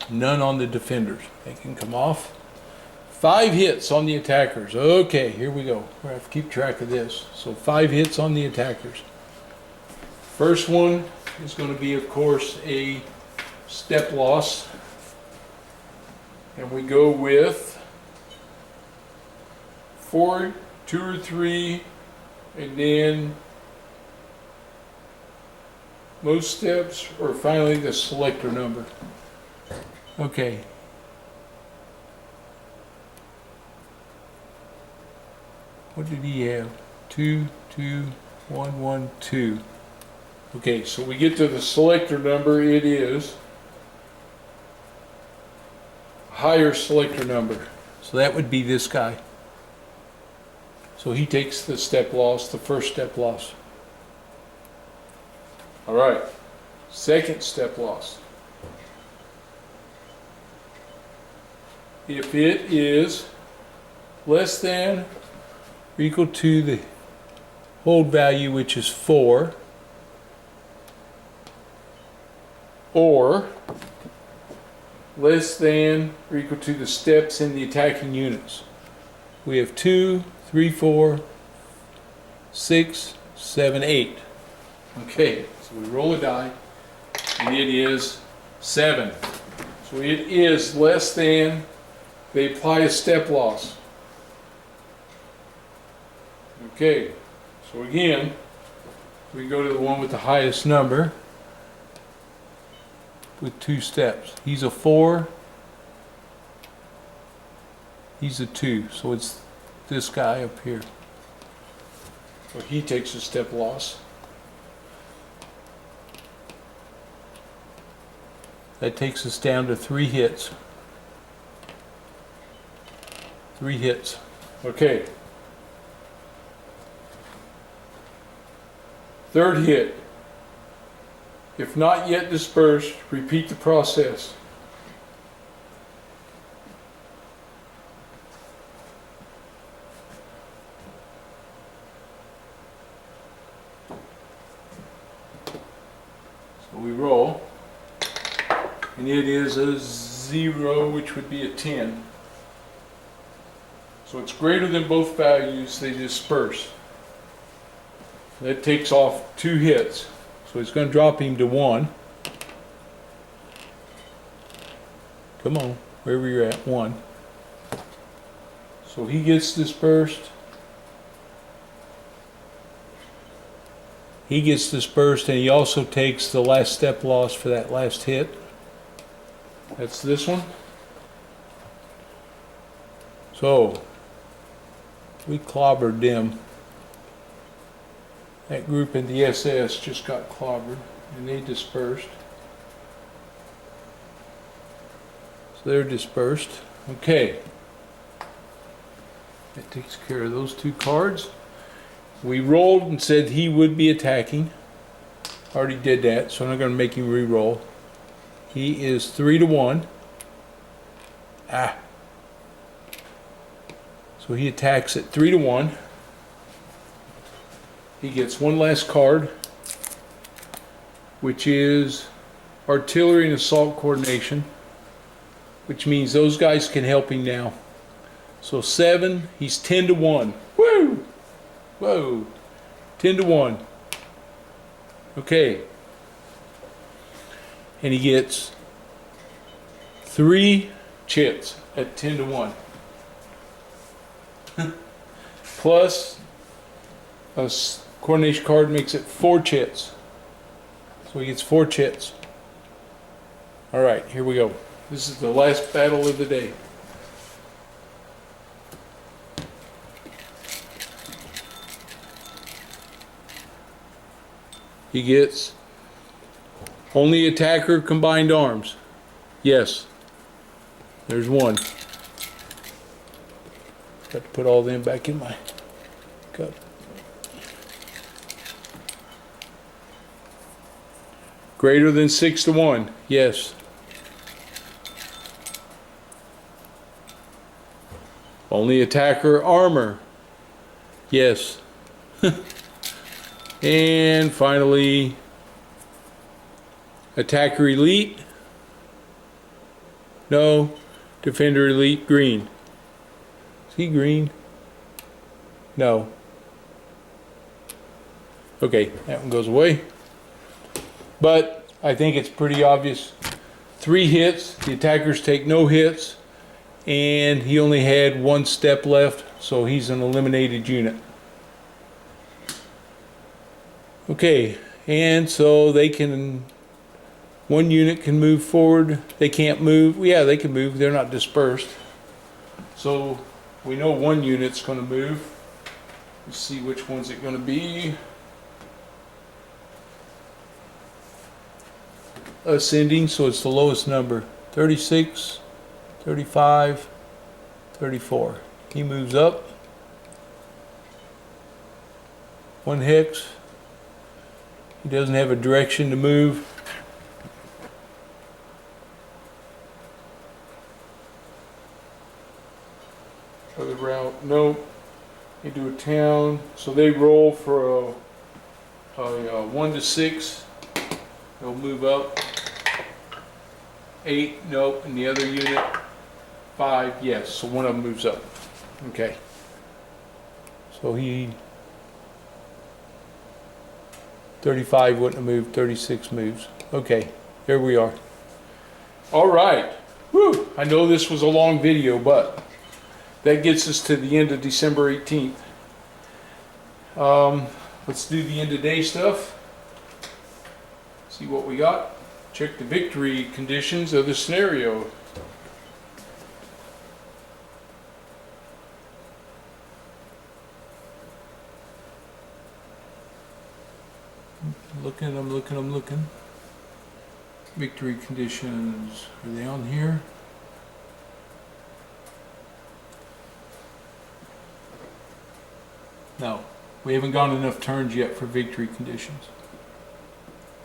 S1: None on the defenders. They can come off. 5 hits on the attackers. Okay, here we go. We have to keep track of this. So 5 hits on the attackers. First one is going to be, of course, a step loss. And we go with 4, 2 or 3, and then most steps, or finally the selector number. Okay. What did he have? 2, 2, 1, 1, 2. Okay, so we get to the selector number. It is higher selector number. So that would be this guy. So he takes the step loss, the first step loss. All right, second step loss. If it is less than or equal to the hold value, which is 4, or less than or equal to the steps in the attacking units. We have 2, 3, 4, 6, 7, 8. Okay, so we roll a die, and it is 7. So it is less than, they apply a step loss. Okay, so again, we go to the one with the highest number with 2 steps. He's a 4, he's a 2, so it's this guy up here. So he takes a step loss. That takes us down to 3 hits. 3 hits. Okay. Third hit. If not yet dispersed, repeat the process. So we roll, and it is a 0, which would be a 10. So it's greater than both values, they disperse. That takes off 2 hits. So it's going to drop him to 1. Come on, wherever you're at, 1. So he gets dispersed. He gets dispersed, and he also takes the last step loss for that last hit. That's this one. So we clobbered them. That group in the SS just got clobbered, and they dispersed. So they're dispersed. Okay. That takes care of those 2 cards. We rolled and said he would be attacking. Already did that, so I'm not going to make him re-roll. He is 3 to 1. So he attacks at 3 to 1. He gets 1 last card, which is artillery and assault coordination, which means those guys can help him now. So 7, he's 10 to 1. Woo! Whoa! 10 to 1. Okay. And he gets 3 chits at 10 to 1. Plus a coordination card makes it 4 chits. So he gets 4 chits. Alright, here we go. This is the last battle of the day. He gets only attacker combined arms. Yes. There's 1. Got to put all them back in my cup. Greater than 6 to 1. Yes. Only attacker armor. Yes. And finally, attacker elite. No. Defender elite green. Is he green? No. Okay, that one goes away. But I think it's pretty obvious. 3 hits, the attackers take no hits, and he only had 1 step left, so he's an eliminated unit. Okay, and so they can, 1 unit can move forward. They can't move. Yeah, they can move. They're not dispersed. So we know 1 unit's going to move. Let's see which one's it going to be. Ascending, so it's the lowest number. 36, 35, 34. He moves up. 1 hex. He doesn't have a direction to move. Other route, no. They do a town, so they roll for a 1 to 6. They'll move up. 8, nope. And the other unit, 5, yes. So one of them moves up. Okay. So he 35 wouldn't have moved. 36 moves. Okay. There we are. All right. Whew. I know this was a long video, but that gets us to the end of December 18th. Let's do the end of day stuff. See what we got. Check the victory conditions of the scenario. I'm looking. Victory conditions. Are they on here? We haven't gone enough turns yet for victory conditions.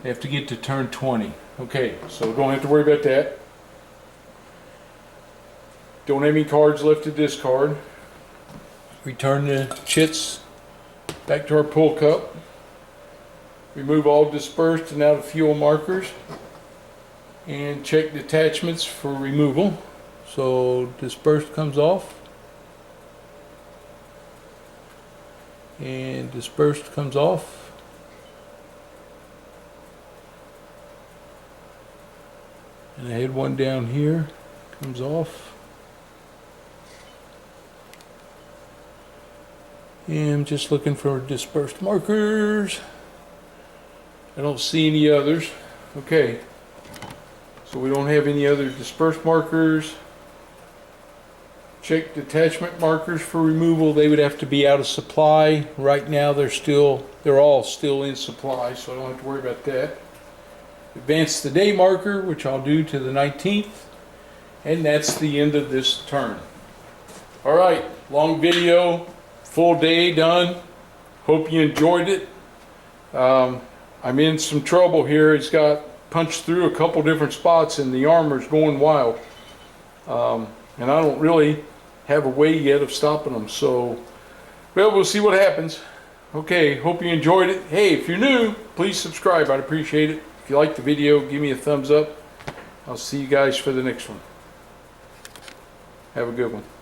S1: They have to get to turn 20. Okay, so don't have to worry about that. Don't have any cards left to discard. Return the chits back to our pull cup. Remove all dispersed and out of fuel markers. And check detachments for removal. So dispersed comes off. And dispersed comes off. And I had one down here, comes off. And I'm just looking for dispersed markers. I don't see any others. Okay, so we don't have any other dispersed markers. Check detachment markers for removal. They would have to be out of supply. Right now they're all still in supply, so I don't have to worry about that. Advance the day marker, which I'll do to the 19th, and that's the end of this turn. All right, long video, full day done. Hope you enjoyed it. I'm in some trouble here. It's got punched through a couple different spots and the armor's going wild. And I don't really have a way yet of stopping them. So, well, we'll see what happens. Okay, hope you enjoyed it. Hey, if you're new, please subscribe. I'd appreciate it. If you liked the video, give me a thumbs up. I'll see you guys for the next one. Have a good one.